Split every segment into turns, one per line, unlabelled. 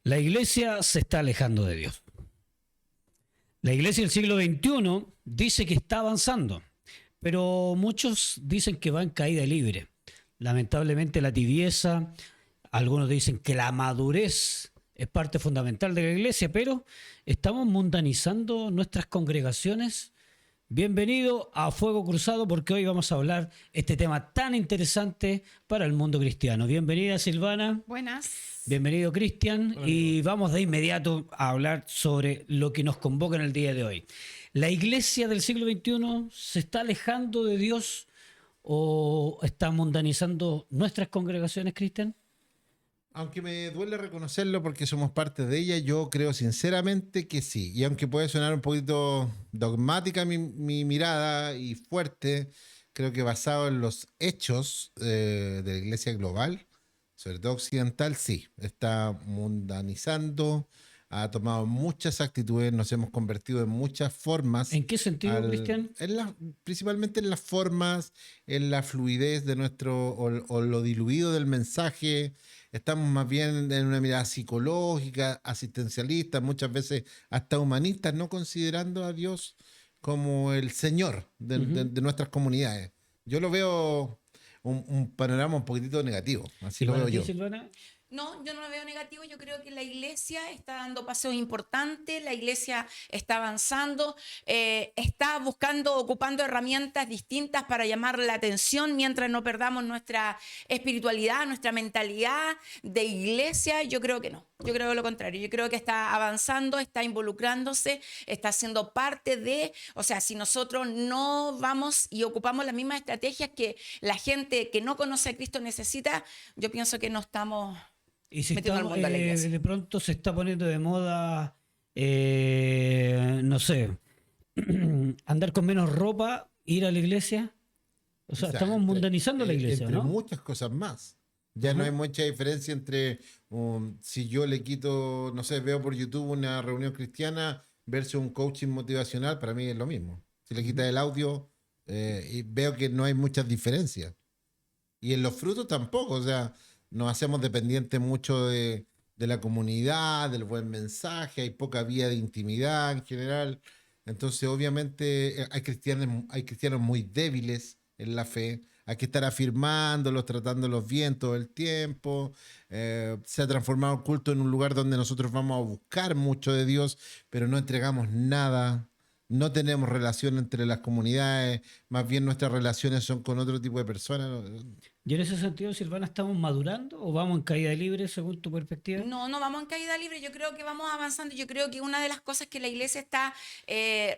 La iglesia se está alejando de Dios. La iglesia del siglo XXI dice que está avanzando, pero muchos dicen que va en caída libre. Lamentablemente la tibieza, algunos dicen que la madurez es parte fundamental de la iglesia, pero estamos mundanizando nuestras congregaciones. Bienvenido a Fuego Cruzado, porque hoy vamos a hablar este tema tan interesante para el mundo cristiano. Bienvenida Silvana.
Buenas.
Bienvenido Cristian.
Hola,
Y
amigo.
vamos de inmediato a hablar sobre lo que nos convoca en el día de hoy. ¿La iglesia del siglo XXI se está alejando de Dios o está mundanizando nuestras congregaciones, Cristian?
Aunque me duele reconocerlo porque somos parte de ella, yo creo sinceramente que sí. Y aunque puede sonar un poquito dogmática mi mirada y fuerte, creo que basado en los hechos de la iglesia global, sobre todo occidental, sí. Está mundanizando, ha tomado muchas actitudes, nos hemos convertido en muchas formas.
¿En qué sentido, Cristian?
Principalmente en las formas, en la fluidez de o lo diluido del mensaje. Estamos más bien en una mirada psicológica, asistencialista, muchas veces hasta humanista, no considerando a Dios como el Señor de nuestras comunidades. Yo lo veo un panorama un poquitito negativo, así lo
Igual
veo
a ti,
yo.
Silvana.
No, yo no lo veo negativo. Yo creo que la iglesia está dando pasos importantes, la iglesia está avanzando, está buscando, ocupando herramientas distintas para llamar la atención mientras no perdamos nuestra espiritualidad, nuestra mentalidad de iglesia. Yo creo que no. Yo creo lo contrario. Yo creo que está avanzando, está involucrándose, está siendo parte de, o sea, si nosotros no vamos y ocupamos las mismas estrategias que la gente que no conoce a Cristo necesita, yo pienso que no estamos
Y si
metiendo al
está,
mundo a la iglesia.
de pronto se está poniendo de moda, no sé, andar con menos ropa, ir a la iglesia. O sea,
O sea,
estamos mundanizando la iglesia,
entre
¿no?
muchas cosas más. Ya no hay mucha diferencia entre si yo le quito, no sé, veo por YouTube una reunión cristiana versus un coaching motivacional, para mí es lo mismo. Si le quitas el audio, y veo que no hay muchas diferencias. Y en los frutos tampoco, o sea, nos hacemos dependientes mucho de la comunidad, del buen mensaje, hay poca vía de intimidad en general. Entonces, obviamente, hay cristianos muy débiles en la fe. Hay que estar afirmándolos, tratándolos bien todo el tiempo. Se ha transformado el culto en un lugar donde nosotros vamos a buscar mucho de Dios, pero no entregamos nada. No tenemos relación entre las comunidades, más bien nuestras relaciones son con otro tipo de personas.
Y en ese sentido, Silvana, ¿estamos madurando o vamos en caída libre según tu perspectiva?
No, no vamos en caída libre. Yo creo que vamos avanzando. Yo creo que una de las cosas que la iglesia está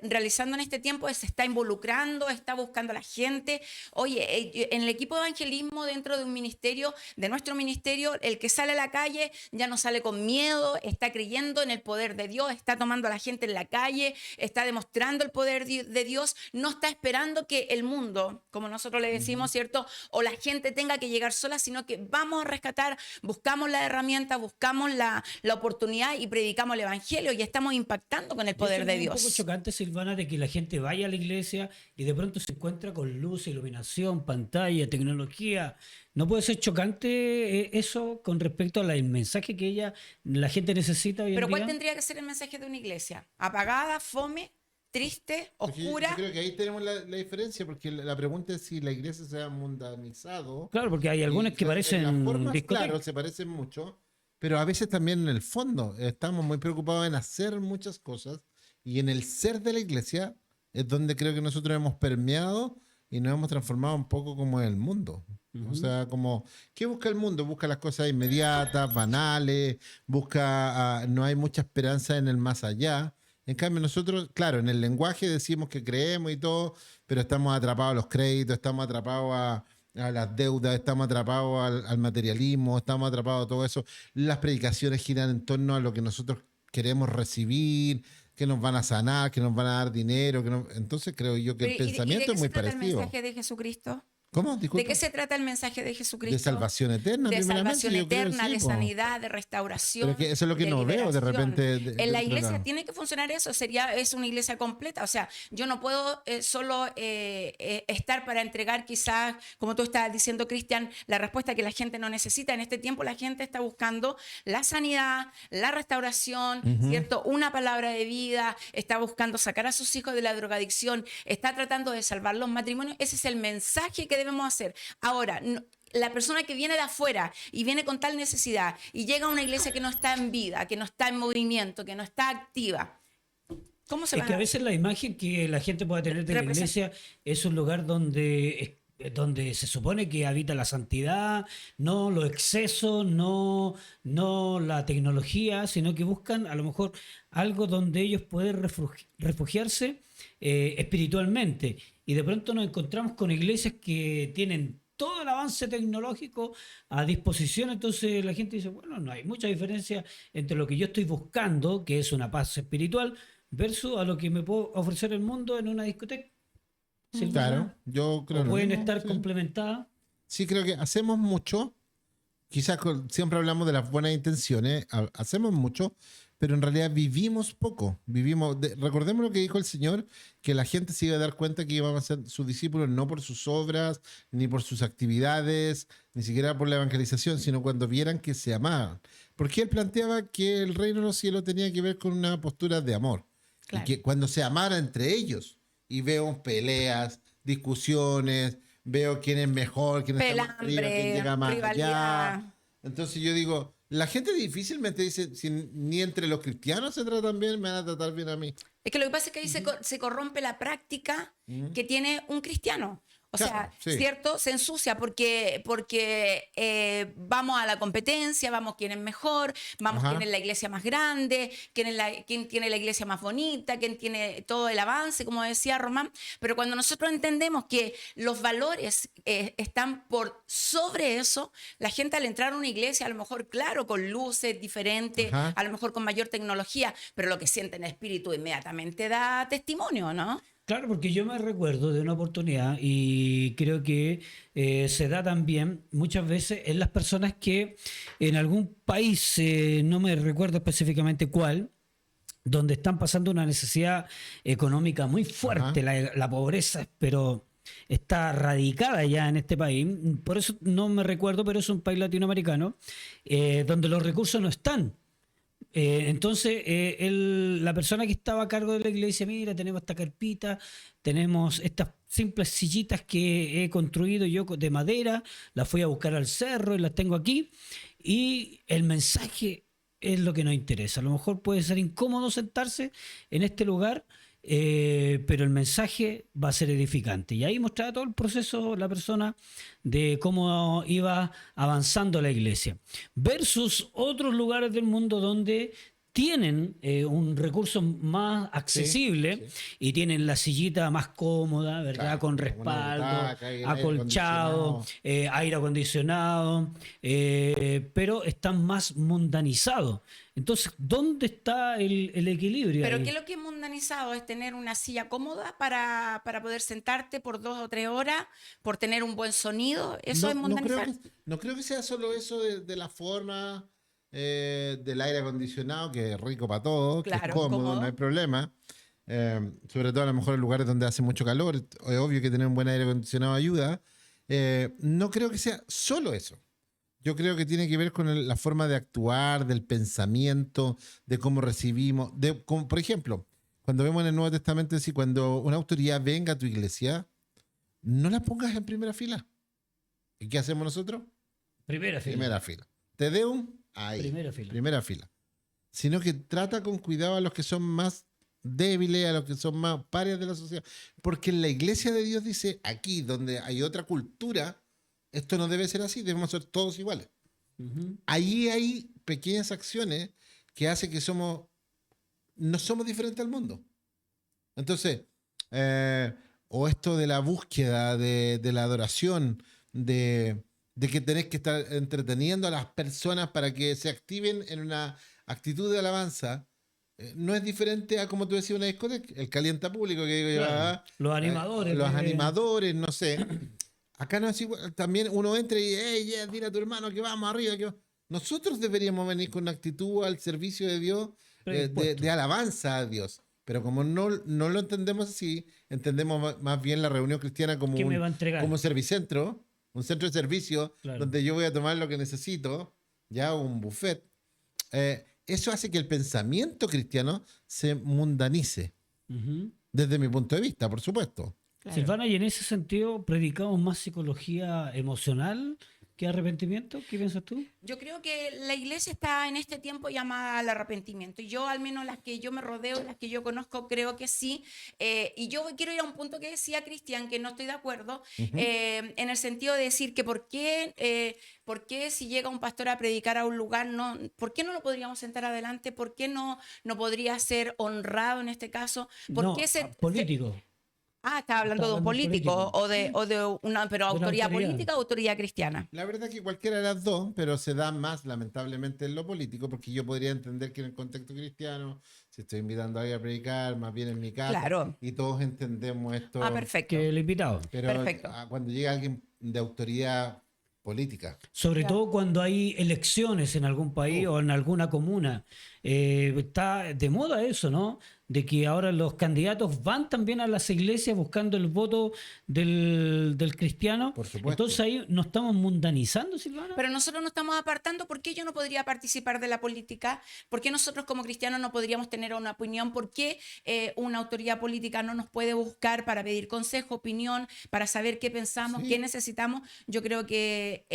realizando en este tiempo es se está involucrando, está buscando a la gente. Oye, en el equipo de evangelismo dentro de un ministerio, de nuestro ministerio, el que sale a la calle ya no sale con miedo, está creyendo en el poder de Dios, está tomando a la gente en la calle, está demostrando el poder de Dios, no está esperando que el mundo, como nosotros le decimos, ¿cierto? O la gente tenga que llegar sola, sino que vamos a rescatar, buscamos la herramienta, buscamos la oportunidad y predicamos el evangelio y estamos impactando con el
Y eso
poder de
es un poco
Dios.
chocante, Silvana, de que la gente vaya a la iglesia y de pronto se encuentra con luz, iluminación, pantalla, tecnología. ¿No puede ser chocante eso con respecto al mensaje que la gente necesita hoy en
Pero ¿cuál
día?
tendría que ser el mensaje de una iglesia? ¿Apagada, fome, triste,
Porque yo
oscura?
creo que ahí tenemos la diferencia, porque la pregunta es si la iglesia se ha mundanizado.
Claro, porque hay
Y
algunas
o
que
sea, en las
parecen
formas,
discotecas.
claro, se parecen mucho, pero a veces también en el fondo estamos muy preocupados en hacer muchas cosas y en el ser de la iglesia es donde creo que nosotros hemos permeado y nos hemos transformado un poco como el mundo. O sea, como, ¿qué busca el mundo? Busca las cosas inmediatas, banales, busca, no hay mucha esperanza en el más allá. En cambio, nosotros, claro, en el lenguaje decimos que creemos y todo, pero estamos atrapados a los créditos, estamos atrapados a las deudas, estamos atrapados al materialismo, estamos atrapados a todo eso. Las predicaciones giran en torno a lo que nosotros queremos recibir, que nos van a sanar, que nos van a dar dinero. Entonces creo yo que el
¿Y de
pensamiento es
qué se
muy
trata el
parecido.
mensaje de Jesucristo?
¿Cómo?
¿De
Disculpa.
qué se trata el mensaje de Jesucristo?
De salvación eterna,
De
primeramente,
salvación
yo creo,
eterna,
sí,
de
po.
sanidad, de restauración.
Pero es que eso es lo que
de
no veo de
liberación.
repente.
En la
dentro de
iglesia tiene que funcionar eso, es una iglesia completa. O sea, yo no puedo solo estar para entregar quizás, como tú estabas diciendo, Cristian, la respuesta que la gente no necesita. En este tiempo la gente está buscando la sanidad, la restauración, ¿cierto? Una palabra de vida, está buscando sacar a sus hijos de la drogadicción, está tratando de salvar los matrimonios. Ese es el mensaje que debemos hacer. Ahora, la persona que viene de afuera y viene con tal necesidad y llega a una iglesia que no está en vida, que no está en movimiento, que no está activa, ¿cómo se va
Es que a veces la imagen que la gente puede tener de la iglesia es un lugar donde se supone que habita la santidad, no los excesos, no la tecnología, sino que buscan a lo mejor algo donde ellos pueden refugiarse espiritualmente. Y de pronto nos encontramos con iglesias que tienen todo el avance tecnológico a disposición, entonces la gente dice, bueno, no hay mucha diferencia entre lo que yo estoy buscando, que es una paz espiritual, versus a lo que me puedo ofrecer el mundo en una discoteca.
Claro, yo creo
O
lo
pueden
mismo,
estar
sí.
complementadas.
Sí, creo que hacemos mucho. Quizás siempre hablamos de las buenas intenciones, hacemos mucho, pero en realidad vivimos poco. Recordemos lo que dijo el Señor, que la gente se iba a dar cuenta que iban a ser sus discípulos no por sus obras, ni por sus actividades, ni siquiera por la evangelización, sino cuando vieran que se amaban. Porque Él planteaba que el reino de los cielos tenía que ver con una postura de amor.
Claro.
Y que cuando se amara entre ellos, y veo peleas, discusiones, veo quién es mejor, quién está más arriba, quién llega más
rivalidad.
allá. Entonces yo digo, la gente difícilmente dice, si ni entre los cristianos se tratan bien, me van a tratar bien a mí.
Es que lo que pasa es que ahí se corrompe la práctica que tiene un cristiano. O
Claro,
sea,
sí.
¿cierto? Se ensucia porque vamos a la competencia, vamos quién es mejor, vamos
Ajá.
quién es la iglesia más grande, quién tiene la iglesia más bonita, quién tiene todo el avance, como decía Román. Pero cuando nosotros entendemos que los valores están por sobre eso, la gente al entrar a una iglesia, a lo mejor, claro, con luces diferentes,
Ajá.
a lo mejor con mayor tecnología, pero lo que siente en el espíritu inmediatamente da testimonio, ¿no?
Claro, porque yo me recuerdo de una oportunidad y creo que se da también muchas veces en las personas que en algún país, no me recuerdo específicamente cuál, donde están pasando una necesidad económica muy fuerte, la pobreza, pero está radicada ya en este país, por eso no me recuerdo, pero es un país latinoamericano, donde los recursos no están. Entonces, la persona que estaba a cargo de la iglesia, mira, tenemos esta carpita, tenemos estas simples sillitas que he construido yo de madera, las fui a buscar al cerro y las tengo aquí, y el mensaje es lo que nos interesa. A lo mejor puede ser incómodo sentarse en este lugar, pero el mensaje va a ser edificante. Y ahí mostraba todo el proceso la persona de cómo iba avanzando la iglesia. Versus otros lugares del mundo donde tienen un recurso más accesible y tienen la sillita más cómoda, ¿verdad?
Claro,
Con
una
respaldo,
butaca y el aire
acolchado, aire acondicionado, pero están más mundanizados. Entonces, ¿dónde está el equilibrio
Pero
ahí?
¿qué es lo que es mundanizado? Es tener una silla cómoda para poder sentarte por 2 o 3 horas, por tener un buen sonido. Eso es mundanizar.
No creo que sea solo eso de la forma del aire acondicionado, que es rico para todos, que es
Claro,
cómodo,
cómodo.
no hay problema. Sobre todo a lo mejor en lugares donde hace mucho calor, es obvio que tener un buen aire acondicionado ayuda. No creo que sea solo eso. Yo creo que tiene que ver con la forma de actuar, del pensamiento, de cómo recibimos. Por ejemplo, cuando vemos en el Nuevo Testamento, si cuando una autoridad venga a tu iglesia, no la pongas en primera fila. ¿Y qué hacemos nosotros?
Primera fila.
Primera fila. Te Deum, ahí.
Primera fila.
Primera fila. Sino que trata con cuidado a los que son más débiles, a los que son más parias de la sociedad. Porque en la iglesia de Dios dice, aquí donde hay otra cultura, esto no debe ser así, debemos ser todos iguales. Ahí hay pequeñas acciones que hacen que no somos diferentes al mundo. Entonces, o esto de la búsqueda, de la adoración, de que tenés que estar entreteniendo a las personas para que se activen en una actitud de alabanza, no es diferente a, como tú decías, una discoteca, el calienta público que digo yo,
Claro. Los animadores.
los animadores, no sé. Acá no es igual. También uno entra y, hey, yeah, dile a tu hermano que vamos arriba. Nosotros deberíamos venir con una actitud al servicio de Dios,
Predispuesto.
de alabanza a Dios. Pero como no lo entendemos así, entendemos más bien la reunión cristiana como
¿Qué me va a entregar?
como un servicentro, un centro de servicio,
Claro.
donde yo voy a tomar lo que necesito, ya un buffet. Eso hace que el pensamiento cristiano se mundanice,
Ujú.
desde mi punto de vista, por supuesto.
Claro.
Silvana, y en ese sentido, ¿predicamos más psicología emocional que arrepentimiento? ¿Qué piensas tú?
Yo creo que la iglesia está en este tiempo llamada al arrepentimiento. Y yo, al menos las que yo me rodeo, las que yo conozco, creo que sí. Y yo quiero ir a un punto que decía Cristian, que no estoy de acuerdo, en el sentido de decir que por qué si llega un pastor a predicar a un lugar, ¿por qué no lo podríamos sentar adelante? ¿Por qué no podría ser honrado en este caso? ¿Por
No,
qué
político.
estaba hablando de un político o de una, pero
De una
autoridad
autoridad.
política o autoridad cristiana.
La verdad que cualquiera de las dos, pero se da más lamentablemente en lo político, porque yo podría entender que en el contexto cristiano, si estoy invitando a alguien a predicar, más bien en mi casa,
Claro.
y todos entendemos esto,
Perfecto.
Que el invitado.
pero
Perfecto.
cuando llega alguien de autoridad política,
Sobre
Claro.
todo cuando hay elecciones en algún país o en alguna comuna. Está de moda eso, ¿no? De que ahora los candidatos van también a las iglesias buscando el voto del cristiano.
Por supuesto.
Entonces ahí nos estamos mundanizando, Silvana.
Pero nosotros nos estamos apartando. ¿Por qué yo no podría participar de la política? ¿Por qué nosotros como cristianos no podríamos tener una opinión? ¿Por qué una autoridad política no nos puede buscar para pedir consejo, opinión, para saber qué pensamos,
Sí.
qué necesitamos? Yo creo que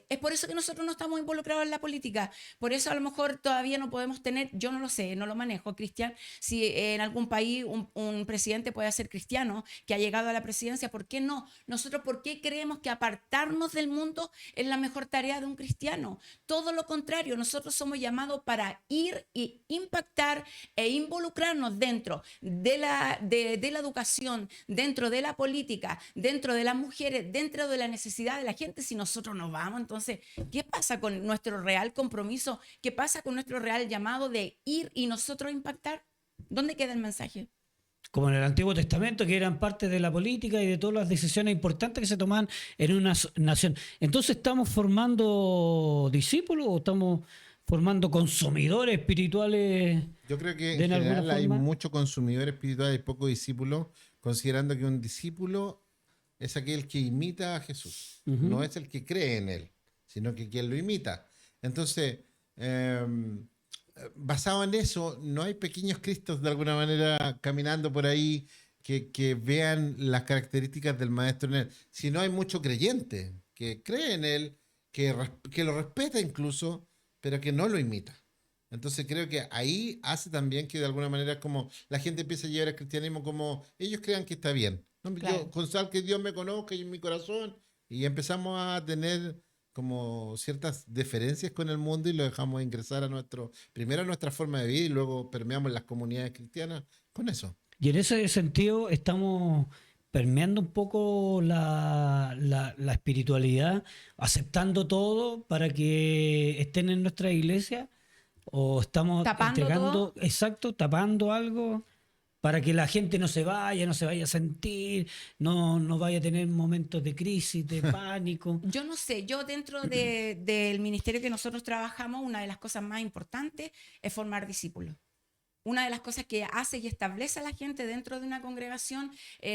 es por eso que nosotros no estamos involucrados en la política. Por eso a lo mejor todavía no podemos tener, yo no lo sé, no lo manejo, Cristian, si en algún país un presidente puede ser cristiano que ha llegado a la presidencia, ¿por qué no? Nosotros, ¿por qué creemos que apartarnos del mundo es la mejor tarea de un cristiano? Todo lo contrario, nosotros somos llamados para ir y impactar e involucrarnos dentro de la educación, dentro de la política, dentro de las mujeres, dentro de la necesidad de la gente. Si nosotros no vamos, entonces, ¿qué pasa con nuestro real compromiso? ¿Qué pasa con nuestro real llamado de ir y nosotros impactar? ¿Dónde queda el mensaje?
Como en el Antiguo Testamento, que eran parte de la política y de todas las decisiones importantes que se tomaban en una nación. Entonces, ¿estamos formando discípulos o estamos formando consumidores espirituales?
yo creo que
¿De
en
alguna
general hay
forma?
mucho consumidor espiritual y poco discípulo, considerando que un discípulo es aquel que imita a Jesús,
Ujú.
no es el que cree en él, sino que quien lo imita. Entonces, basado en eso, no hay pequeños cristos de alguna manera caminando por ahí que vean las características del maestro en él, sino hay mucho creyente que cree en él, que lo respeta incluso, pero que no lo imita. Entonces creo que ahí hace también que de alguna manera es como la gente empieza a llevar el cristianismo como ellos crean que está bien. No,
Claro.
yo, con sal que Dios me conozca y en mi corazón, y empezamos a tener como ciertas diferencias con el mundo y lo dejamos ingresar primero a nuestra forma de vida y luego permeamos las comunidades cristianas con eso.
Y en ese sentido estamos permeando un poco la espiritualidad, aceptando todo para que estén en nuestra iglesia, o estamos
¿Tapando
entregando,
todo?
exacto, tapando algo para que la gente no se vaya a sentir, no vaya a tener momentos de crisis, de pánico.
Yo no sé, yo dentro del ministerio que nosotros trabajamos, una de las cosas más importantes es formar discípulos. Una de las cosas que hace y establece a la gente dentro de una congregación,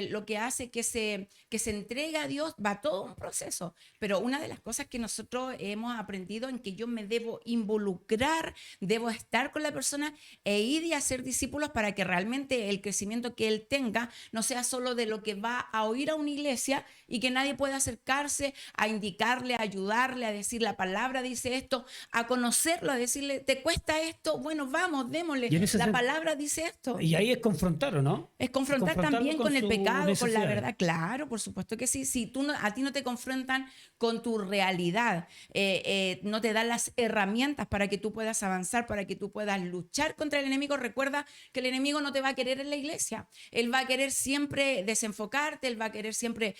lo que hace que se entrega a Dios, va todo un proceso. Pero una de las cosas que nosotros hemos aprendido en que yo me debo involucrar, debo estar con la persona e ir y hacer discípulos para que realmente el crecimiento que él tenga no sea solo de lo que va a oír a una iglesia y que nadie pueda acercarse a indicarle, a ayudarle, a decir la palabra dice esto, a conocerlo, a decirle, ¿te cuesta esto? Bueno, vamos, démosle.
Y en ese
La
sen-
palabra dice esto.
Y ahí es confrontar, ¿o no?
Es confrontar
Confrontarlo
también con el
sus
pecado, con la
necesidades.
verdad. Claro, por supuesto que sí. Si a ti no te confrontan con tu realidad, no te dan las herramientas para que tú puedas avanzar, para que tú puedas luchar contra el enemigo, recuerda que el enemigo no te va a querer en la iglesia. Él va a querer siempre desenfocarte, él va a querer siempre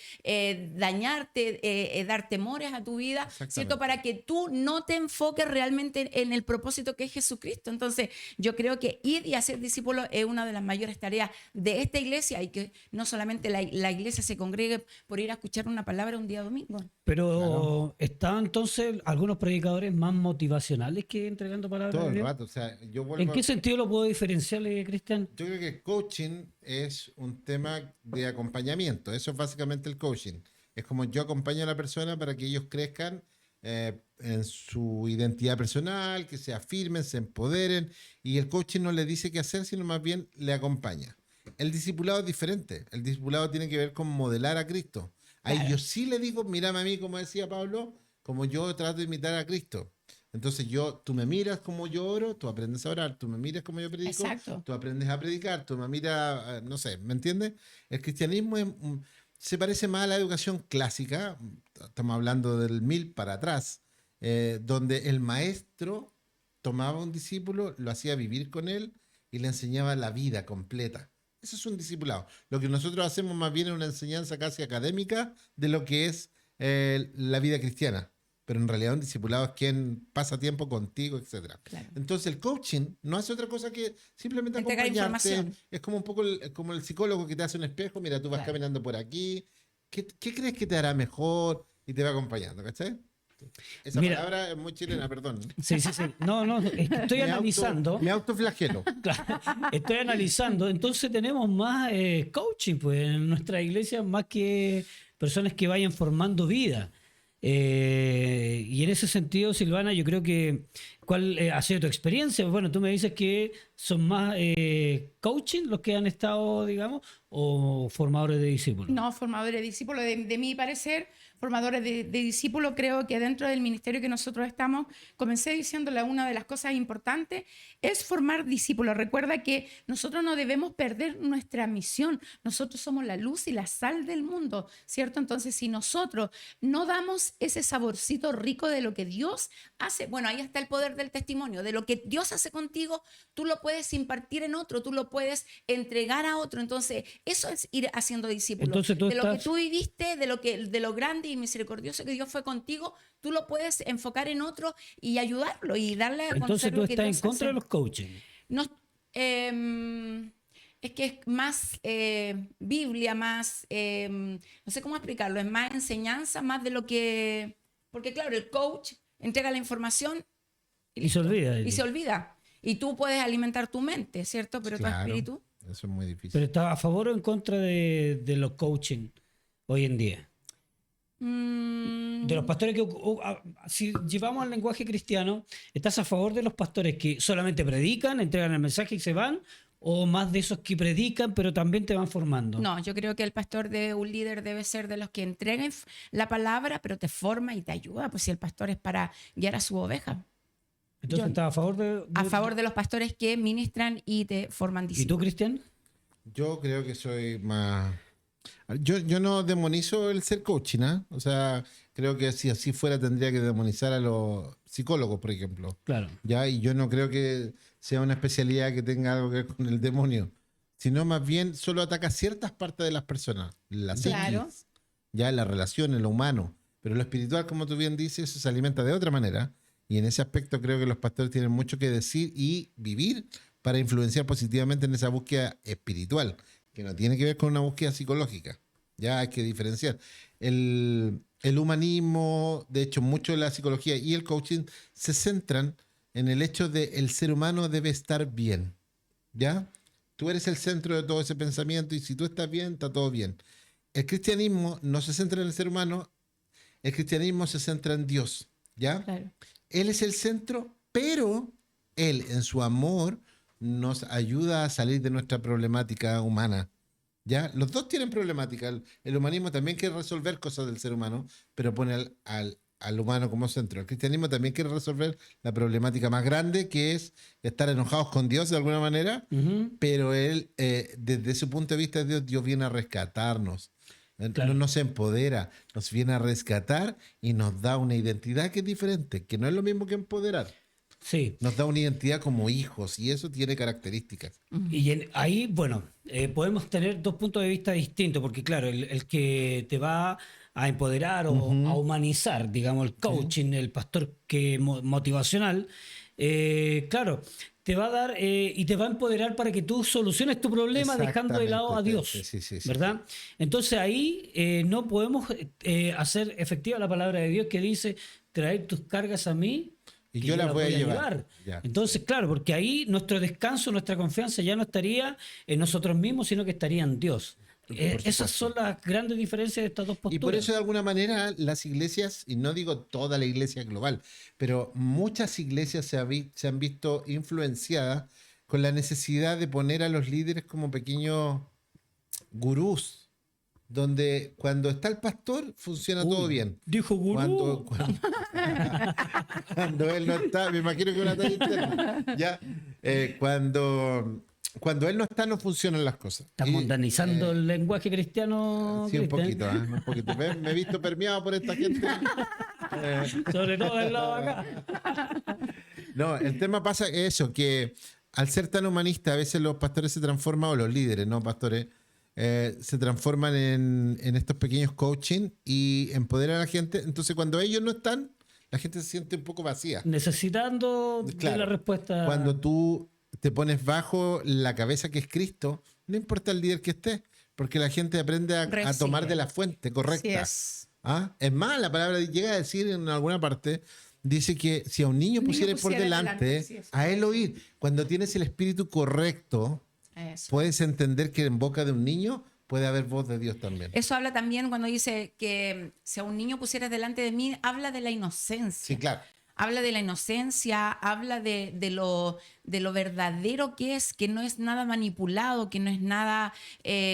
dañarte, dar temores a tu vida, ¿cierto? Para que tú no te enfoques realmente en el propósito que es Jesucristo. Entonces, yo creo que ir y y hacer discípulos es una de las mayores tareas de esta iglesia y que no solamente la iglesia se congregue por ir a escuchar una palabra un día domingo.
Pero ¿están entonces algunos predicadores más motivacionales que entregando palabras
Todo
de
el
Dios?
rato. O sea, yo vuelvo
¿En qué sentido lo puedo diferenciar, Cristian?
Yo creo que coaching es un tema de acompañamiento. Eso es básicamente el coaching. Es como yo acompaño a la persona para que ellos crezcan en su identidad personal, que se afirmen, se empoderen. Y el coaching no le dice qué hacer, sino más bien le acompaña. El discipulado es diferente. El discipulado tiene que ver con modelar a Cristo. Ahí
Claro.
yo sí le digo, mírame a mí, como decía Pablo, como yo trato de imitar a Cristo. Entonces tú me miras como yo oro, tú aprendes a orar, tú me miras como yo predico,
Exacto.
tú aprendes a predicar, tú me miras, no sé, ¿me entiendes? El cristianismo se parece más a la educación clásica, estamos hablando del 1000 para atrás, donde el maestro tomaba a un discípulo, lo hacía vivir con él y le enseñaba la vida completa. Eso es un discipulado. Lo que nosotros hacemos más bien es una enseñanza casi académica de lo que es la vida cristiana. Pero en realidad un discipulado es quien pasa tiempo contigo, etcétera.
Claro.
Entonces el coaching no hace otra cosa que simplemente
Entregar
acompañarte.
información.
Es como un poco como el psicólogo que te hace un espejo, mira, tú vas
Claro.
caminando por aquí, ¿qué crees que te hará mejor? Y te va acompañando, ¿cachai? Esa
Mira.
palabra es muy chilena, perdón.
Sí. No, es que estoy analizando.
Me autoflagelo.
Claro, estoy analizando. Entonces tenemos más coaching pues, en nuestra iglesia, más que personas que vayan formando vida. Y en ese sentido, Silvana, yo creo que, ¿cuál ha sido tu experiencia? Bueno, tú me dices que son más coaching los que han estado, digamos, o formadores de discípulos.
No, formadores de discípulos, de mi parecer, formadores de discípulos, creo que dentro del ministerio que nosotros estamos, comencé diciéndole una de las cosas importantes, es formar discípulos. Recuerda que nosotros no debemos perder nuestra misión. Nosotros somos la luz y la sal del mundo, ¿cierto? Entonces, si nosotros no damos ese saborcito rico de lo que Dios
Hace, bueno, ahí está el poder del testimonio, de lo que Dios hace contigo, tú lo puedes impartir en otro, tú lo puedes entregar a otro. Entonces, eso es ir haciendo discípulos.
Entonces, tú
de lo que
estás-
tú viviste, de lo grande y misericordioso que Dios fue contigo, tú lo puedes enfocar en otro y ayudarlo y darle a
Entonces
conocer
tú
lo que
estás en
Dios
contra
hace.
de los coaching.
No, es que es más Biblia, más, no sé cómo explicarlo, es más enseñanza, más de lo que... Porque claro, el coach entrega la información
Y se
listo,
olvida.
y se olvida. Y tú puedes alimentar tu mente, ¿cierto? Pero tu
Claro,
espíritu...
eso es muy difícil.
Pero ¿estás a favor o en contra de los coaching hoy en día? De los pastores que, si llevamos al lenguaje cristiano, ¿estás a favor de los pastores que solamente predican, entregan el mensaje y se van? ¿O más de esos que predican, pero también te van formando?
No, yo creo que el pastor de un líder debe ser de los que entreguen la palabra, pero te forma y te ayuda, pues si el pastor es para guiar a su oveja.
Entonces,
yo-
¿estás a favor
A favor de los pastores que ministran y te forman
¿Y tú,
discípulos.
Cristian?
Yo creo que soy más... Yo no demonizo el ser coaching, ¿ah? O sea, creo que si así fuera tendría que demonizar a los psicólogos, por ejemplo.
Claro.
¿Ya? Y yo no creo que sea una especialidad que tenga algo que ver con el demonio, sino más bien solo ataca ciertas partes de las personas, la psiquis,
Claro.
ya la relación, en lo humano. Pero lo espiritual, como tú bien dices, eso se alimenta de otra manera. Y en ese aspecto creo que los pastores tienen mucho que decir y vivir para influenciar positivamente en esa búsqueda espiritual, que no tiene que ver con una búsqueda psicológica. Ya hay que diferenciar. El humanismo, de hecho, mucho de la psicología y el coaching se centran en el hecho de el ser humano debe estar bien. ¿Ya? Tú eres el centro de todo ese pensamiento y si tú estás bien, está todo bien. El cristianismo no se centra en el ser humano, el cristianismo se centra en Dios. ¿Ya?
Claro.
Él es el centro, pero Él en su amor nos ayuda a salir de nuestra problemática humana. ¿Ya? Los dos tienen problemática. El humanismo también quiere resolver cosas del ser humano, pero pone al humano como centro. El cristianismo también quiere resolver la problemática más grande, que es estar enojados con Dios de alguna manera,
Ujú.
pero él, desde su punto de vista, Dios viene a rescatarnos.
Claro.
Nos empodera, nos viene a rescatar y nos da una identidad que es diferente, que no es lo mismo que empoderar.
Sí.
Nos da una identidad como hijos y eso tiene características.
Y ahí, bueno, podemos tener dos puntos de vista distintos, porque claro, el que te va a empoderar o a humanizar, digamos, el coaching, el pastor que motivacional, claro, te va a dar y te va a empoderar para que tú soluciones tu problema dejando de lado a Dios,
Sí,
¿verdad? Entonces ahí no podemos hacer efectiva la palabra de Dios que dice, traer tus cargas a mí
Y
que
yo las voy a llevar. Ya,
Entonces, claro, porque ahí nuestro descanso, nuestra confianza ya no estaría en nosotros mismos, sino que estaría en Dios. Esas son las grandes diferencias de estas dos posturas.
Y por eso de alguna manera las iglesias, y no digo toda la iglesia global, pero muchas iglesias se han visto influenciadas con la necesidad de poner a los líderes como pequeños gurús, donde cuando está el pastor funciona todo bien.
Dijo gurú.
Cuando él no está, me imagino que una talla interna, ya, cuando él no está no funcionan las cosas.
Estás mundanizando el lenguaje cristiano.
Sí, un
Cristian.
poquito, un poquito. Me he visto permeado por esta gente.
Sobre todo del lado de acá.
No, el tema pasa que eso, que al ser tan humanista, a veces los pastores se transforman, o los líderes, no pastores, se transforman en estos pequeños coaching y empoderan a la gente. Entonces, cuando ellos no están, la gente se siente un poco vacía.
Necesitando de
Claro,
la respuesta.
Cuando tú te pones bajo la cabeza que es Cristo, no importa el líder que esté, porque la gente aprende a
Recibe.
tomar de la fuente correcta.
Así es.
¿Ah? Es más, la palabra llega a decir en alguna parte, dice que si a un niño pusiera por delante,
sí, eso.
a él oír, cuando tienes el espíritu correcto,
Eso.
puedes entender que en boca de un niño puede haber voz de Dios también.
Eso habla también cuando dice que si a un niño pusieras delante de mí, habla de la inocencia.
Sí, claro.
Habla de la inocencia, habla de lo verdadero que es, que no es nada manipulado, que no es nada,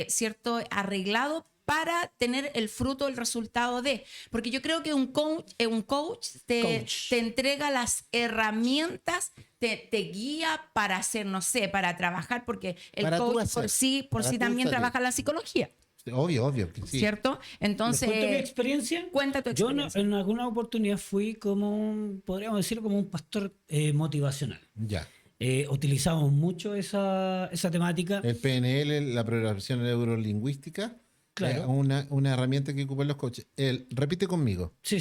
¿cierto?, arreglado para tener el fruto, el resultado de. Porque yo creo que un coach te entrega las herramientas, te guía para hacer, no sé, para trabajar, porque el
Para tú
coach
hacer,
por
para
sí
tú
también
salir.
trabaja la psicología,
Obvio que sí.
¿cierto?
¿Les
Entonces,
cuento mi experiencia?
cuenta tu
Yo
experiencia.
en alguna oportunidad fui podríamos decir, como un pastor motivacional.
Ya.
Utilizamos mucho esa temática.
El PNL, la programación neurolingüística,
Claro.
una herramienta que ocupan los coaches. Repite conmigo.
Sí.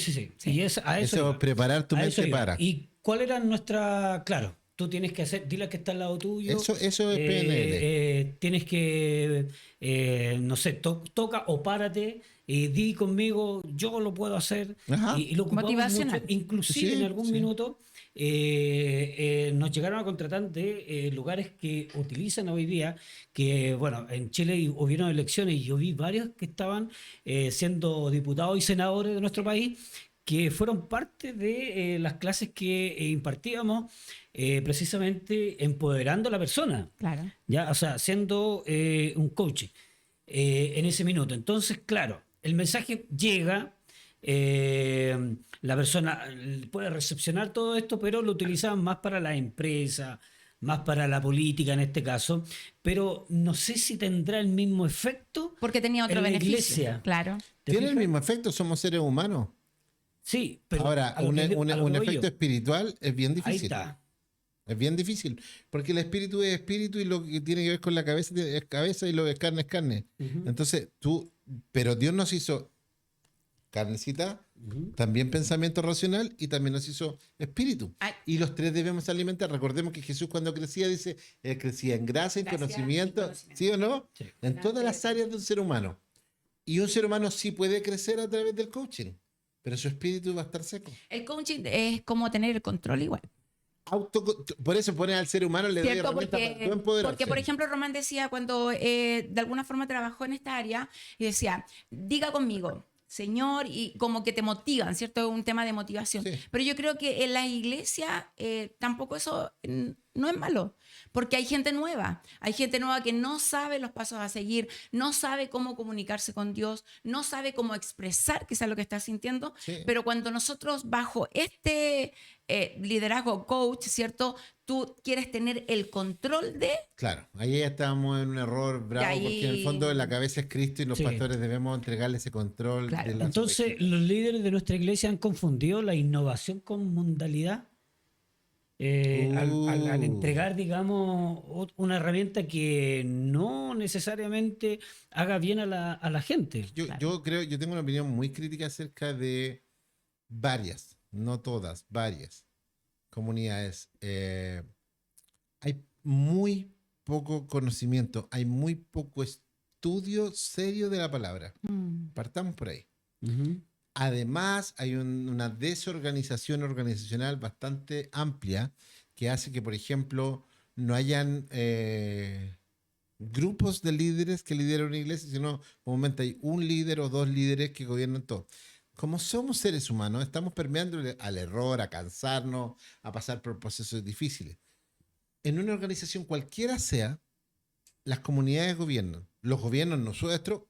Y a eso
Eso
iba.
es preparar tu
A eso
mente
iba.
para.
¿Y cuál era nuestra...? Claro, tú tienes que hacer, dile que está al lado tuyo.
Eso es PNL.
Tienes que, no sé, toca o párate y di conmigo, yo lo puedo hacer.
Ajá.
Y lo ocupamos
Motivacional.
mucho. Inclusive
Sí,
en algún
sí.
minuto nos llegaron a contratar de lugares que utilizan hoy día, que bueno, en Chile hubieron elecciones y yo vi varios que estaban siendo diputados y senadores de nuestro país que fueron parte de las clases que impartíamos precisamente empoderando a la persona,
Claro.
¿ya? O sea, siendo un coach en ese minuto. Entonces, claro, el mensaje llega, la persona puede recepcionar todo esto, pero lo utilizaban más para la empresa, más para la política en este caso, pero no sé si tendrá el mismo efecto
Porque tenía otro
en la
beneficio.
iglesia.
Claro.
¿Te
Tiene el
fijas?
mismo efecto, somos seres humanos.
Sí, pero
Ahora,
a lo
un
que voy
efecto
yo.
espiritual es bien
Ahí
difícil.
está.
Es bien difícil. Porque el espíritu es espíritu y lo que tiene que ver con la cabeza es cabeza y lo que es carne es carne.
Ujú.
Entonces, pero Dios nos hizo carnecita,
Ujú.
también pensamiento racional y también nos hizo espíritu.
Ay.
Y los tres debemos alimentar. Recordemos que Jesús cuando crecía, dice, él crecía en gracia, en
Gracia y
conocimiento,
conocimiento.
¿sí o no?
Sí.
En todas las áreas de un ser humano. Y un ser humano sí puede crecer a través del coaching, pero su espíritu va a estar seco.
El coaching es como tener el control igual.
Por eso pone al ser humano, le doy
¿Cierto?
herramientas para tú empoderarse.
Porque, por ejemplo, Román decía cuando de alguna forma trabajó en esta área y decía, diga conmigo, Señor, y como que te motivan, ¿cierto? Es un tema de motivación.
Sí.
Pero yo creo que en la iglesia tampoco eso no es malo, porque hay gente nueva que no sabe los pasos a seguir, no sabe cómo comunicarse con Dios, no sabe cómo expresar quizás lo que está sintiendo,
Sí.
pero cuando nosotros bajo este liderazgo coach, ¿cierto? Tú quieres tener el control de...
Claro, ahí ya estábamos en un error bravo,
ahí-
porque en el fondo la cabeza es Cristo y los
Sí.
pastores debemos entregarle ese control.
Claro.
de la
Entonces, los líderes de nuestra iglesia han confundido la innovación con mundalidad. Al entregar, digamos, una herramienta que no necesariamente haga bien a la gente.
Yo creo, yo tengo una opinión muy crítica acerca de varias, no todas, varias comunidades hay muy poco conocimiento, hay muy poco estudio serio de la palabra. Partamos por ahí.
Ujú.
Además, hay una desorganización organizacional bastante amplia que hace que, por ejemplo, no hayan grupos de líderes que lideran una iglesia, sino comúnmente hay un líder o dos líderes que gobiernan todo. Como somos seres humanos, estamos permeando al error, a cansarnos, a pasar por procesos difíciles. En una organización cualquiera sea, las comunidades gobiernan. Los gobiernos nuestros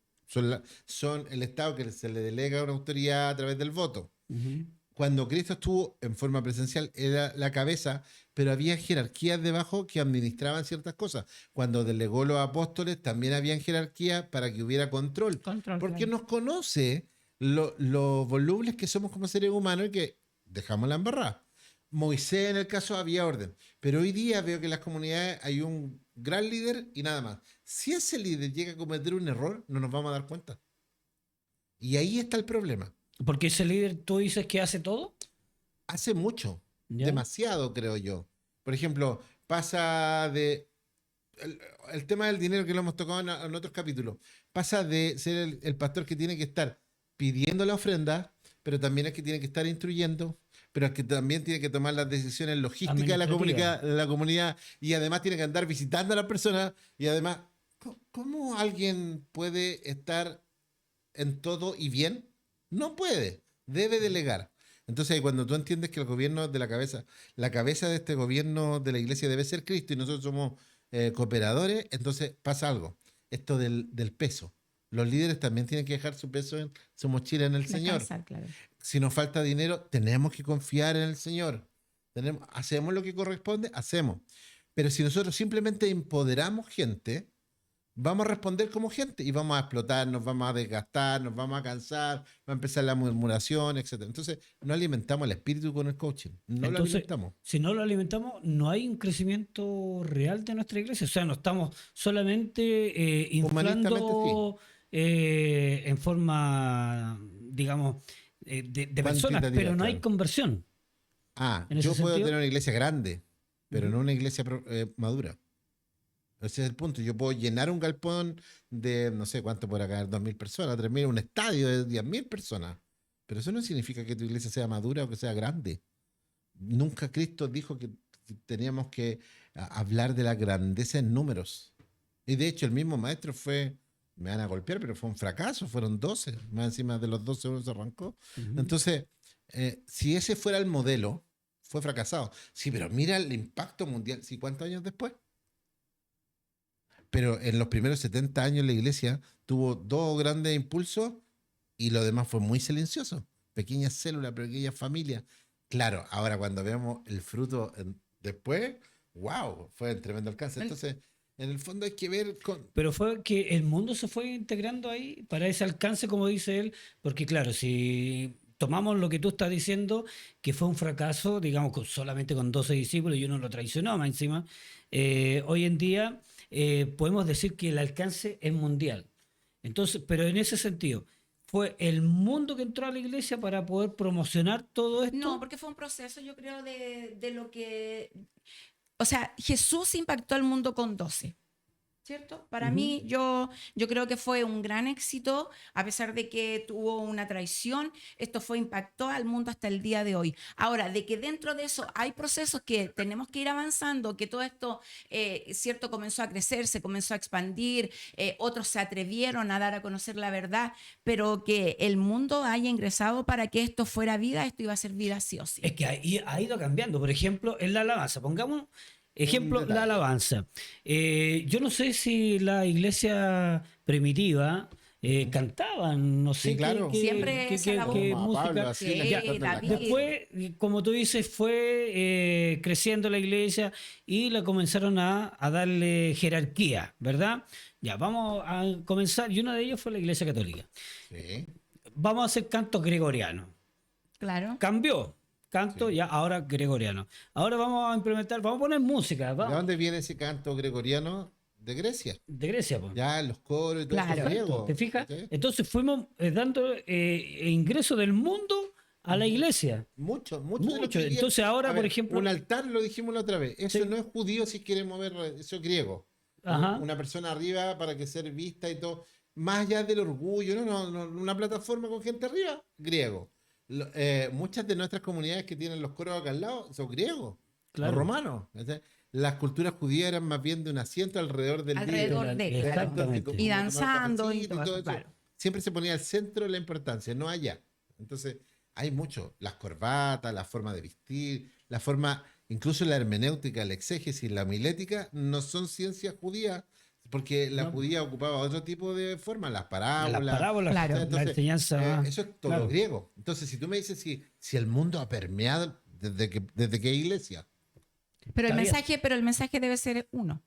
son el Estado que se le delega una autoridad a través del voto.
Ujú.
Cuando Cristo estuvo en forma presencial, era la cabeza, pero había jerarquías debajo que administraban ciertas cosas. Cuando delegó los apóstoles, también habían jerarquías para que hubiera control.
Control,
Porque
claro.
nos conoce lo volubles que somos como seres humanos y que dejamos la embarrada. Moisés, en el caso, había orden. Pero hoy día veo que en las comunidades hay un gran líder y nada más. Si ese líder llega a cometer un error, no nos vamos a dar cuenta. Y ahí está el problema.
Porque ese líder, tú dices que hace todo.
Hace mucho,
¿Ya?
demasiado, creo yo. Por ejemplo, pasa de... El tema del dinero que lo hemos tocado en otros capítulos. Pasa de ser el pastor que tiene que estar pidiendo la ofrenda, pero también es que tiene que estar instruyendo, pero es que también tiene que tomar las decisiones logísticas de
Administrativa.
la comunidad y además tiene que andar visitando a las personas y además, ¿cómo alguien puede estar en todo y bien? No puede, debe delegar. Entonces, ahí cuando tú entiendes que el gobierno de la cabeza de este gobierno de la iglesia debe ser Cristo y nosotros somos cooperadores, entonces pasa algo. Esto del peso. Los líderes también tienen que dejar su peso en su mochila en el Señor.
Descansar, claro.
Si nos falta dinero, tenemos que confiar en el Señor. Hacemos lo que corresponde, hacemos. Pero si nosotros simplemente empoderamos gente, vamos a responder como gente y vamos a explotar, nos vamos a desgastar, nos vamos a cansar, va a empezar la murmuración, etc. Entonces, no alimentamos el espíritu con el coaching. No lo
Entonces,
alimentamos.
si no lo alimentamos, no hay un crecimiento real de nuestra iglesia. O sea, no estamos solamente inflando en forma, digamos, de personas, pero
Cuantitativa,
no hay
claro.
conversión. En ese
Yo puedo
sentido.
tener una iglesia grande, pero
Ujú.
no una iglesia madura. Ese es el punto. Yo puedo llenar un galpón de, no sé cuánto podrá caer, 2.000 personas, 3.000, un estadio de 10.000 personas. Pero eso no significa que tu iglesia sea madura o que sea grande. Nunca Cristo dijo que teníamos que hablar de la grandeza en números. Y de hecho el mismo maestro me van a golpear, pero fue un fracaso, fueron 12. Más encima de los 12 uno se arrancó.
Ujú.
Entonces, si ese fuera el modelo, fue fracasado. Sí, pero mira el impacto mundial. ¿Sí, cuántos años después? Pero en los primeros 70 años la iglesia tuvo dos grandes impulsos y lo demás fue muy silencioso. Pequeñas células, pequeñas familias. Claro, ahora cuando vemos el fruto después, wow, fue un tremendo alcance. Entonces, en el fondo hay que ver con...
Pero fue que el mundo se fue integrando ahí para ese alcance, como dice él, porque claro, si tomamos lo que tú estás diciendo, que fue un fracaso, digamos, solamente con 12 discípulos y uno lo traicionó más encima, hoy en día podemos decir que el alcance es mundial. Entonces, pero en ese sentido, ¿fue el mundo que entró a la iglesia para poder promocionar todo esto?
No, porque fue un proceso, yo creo, de lo que... O sea, Jesús impactó al mundo con 12. ¿Cierto? Para mí, yo creo que fue un gran éxito, a pesar de que tuvo una traición, esto impactó al mundo hasta el día de hoy. Ahora, de que dentro de eso hay procesos que tenemos que ir avanzando, que todo esto, ¿cierto? Comenzó a crecer, se comenzó a expandir, otros se atrevieron a dar a conocer la verdad, pero que el mundo haya ingresado para que esto fuera vida, esto iba a ser vida sí o sí.
Es que ha ido cambiando. Por ejemplo, en la alabanza, pongamos ejemplo,
detalle.
la alabanza. Yo no sé si la iglesia primitiva cantaban, no sé
Sí, claro.
Siempre se alabó.
qué
Como a Pablo,
música.
así,
Sí,
le cantando en la
David.
casa.
Después, como tú dices, fue creciendo la iglesia y le comenzaron a darle jerarquía, ¿verdad? Ya, vamos a comenzar. Y uno de ellos fue la iglesia católica.
Sí.
Vamos a hacer cantos gregorianos.
Claro.
Cambió. Canto
Sí.
ya ahora gregoriano. Ahora vamos a implementar, vamos a poner música,
¿De
vamos,
dónde viene ese canto gregoriano? De Grecia.
de Grecia, pues.
Ya los coros y todo
Claro.
eso griego.
¿Te fijas?
¿Sí?
Entonces fuimos dando ingreso del mundo a la iglesia.
Mucho de lo
Mucho.
que hoy día-
Entonces ahora,
a
por
ver,
ejemplo...
un altar, lo dijimos la otra vez, eso
Sí.
no es judío si queremos ver, eso es griego.
Ajá.
Una persona arriba para que ser vista y todo. Más allá del orgullo, no, una plataforma con gente arriba, griego. Muchas de nuestras comunidades que tienen los coros acá al lado son griegos,
Claro.
o romanos. ¿Cachai? Las culturas judías eran más bien de un asiento alrededor del
Alrededor
líder.
de,
Exactamente.
claro.
Entonces, como
Y
tomar
danzando y
cafecito
todo eso, claro.
Siempre se ponía al centro de la importancia, no allá. Entonces, hay mucho. Las corbatas, la forma de vestir, la forma, incluso la hermenéutica, la exégesis, la homilética, no son ciencias judías, porque la
No.
judía ocupaba otro tipo de forma, las
Las
parábolas.
parábolas,
Claro.
la
Entonces,
enseñanza...
eso es todo
claro.
griego. Entonces, si tú me dices si el mundo ha permeado desde qué iglesia.
Pero el,
Está bien.
mensaje, pero el mensaje debe ser uno.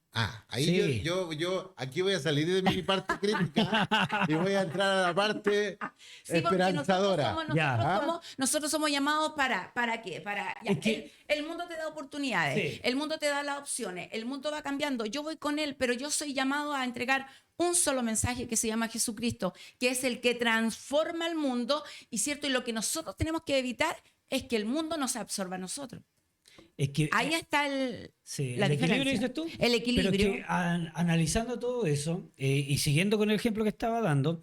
Ahí
Sí.
yo aquí voy a salir de mi parte crítica y voy a entrar a la parte
Sí, porque
esperanzadora.
Ya.
nosotros somos llamados ¿para qué? Ya,
Es que-
el mundo te da oportunidades,
Sí.
el mundo te da las opciones, el mundo va cambiando, yo voy con él, pero yo soy llamado a entregar un solo mensaje que se llama Jesucristo, que es el que transforma el mundo, y cierto, y lo que nosotros tenemos que evitar es que el mundo nos absorba a nosotros.
Es que
Ahí está
sí,
la
el equilibrio,
diferencia.
dices tú.
El equilibrio.
Pero es que analizando todo eso y siguiendo con el ejemplo que estaba dando,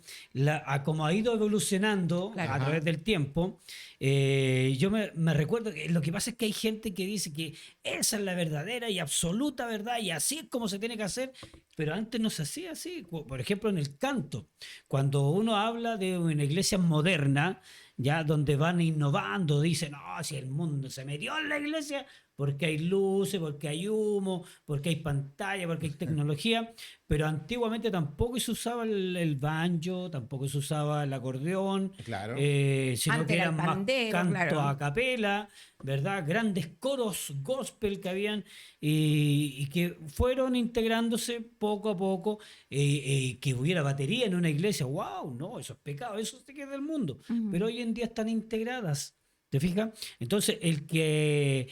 como ha ido evolucionando
Claro.
a través del tiempo, yo me recuerdo que lo que pasa es que hay gente que dice que esa es la verdadera y absoluta verdad y así es como se tiene que hacer, pero antes no se hacía así. Por ejemplo, en el canto, cuando uno habla de una iglesia moderna, ya donde van innovando, dicen, no, si el mundo se metió en la iglesia porque hay luces, porque hay humo, porque hay pantalla, porque hay tecnología, pero antiguamente tampoco se usaba el banjo, tampoco se usaba el acordeón,
Claro.
sino
Antes
que
era
eran
el
más
pandero,
canto
claro.
a capela, ¿verdad? Grandes coros gospel que habían y que fueron integrándose poco a poco, que hubiera batería en una iglesia, wow, no, eso es pecado, eso se queda del mundo, pero hoy en día están integradas. ¿Te fijas? Entonces, el que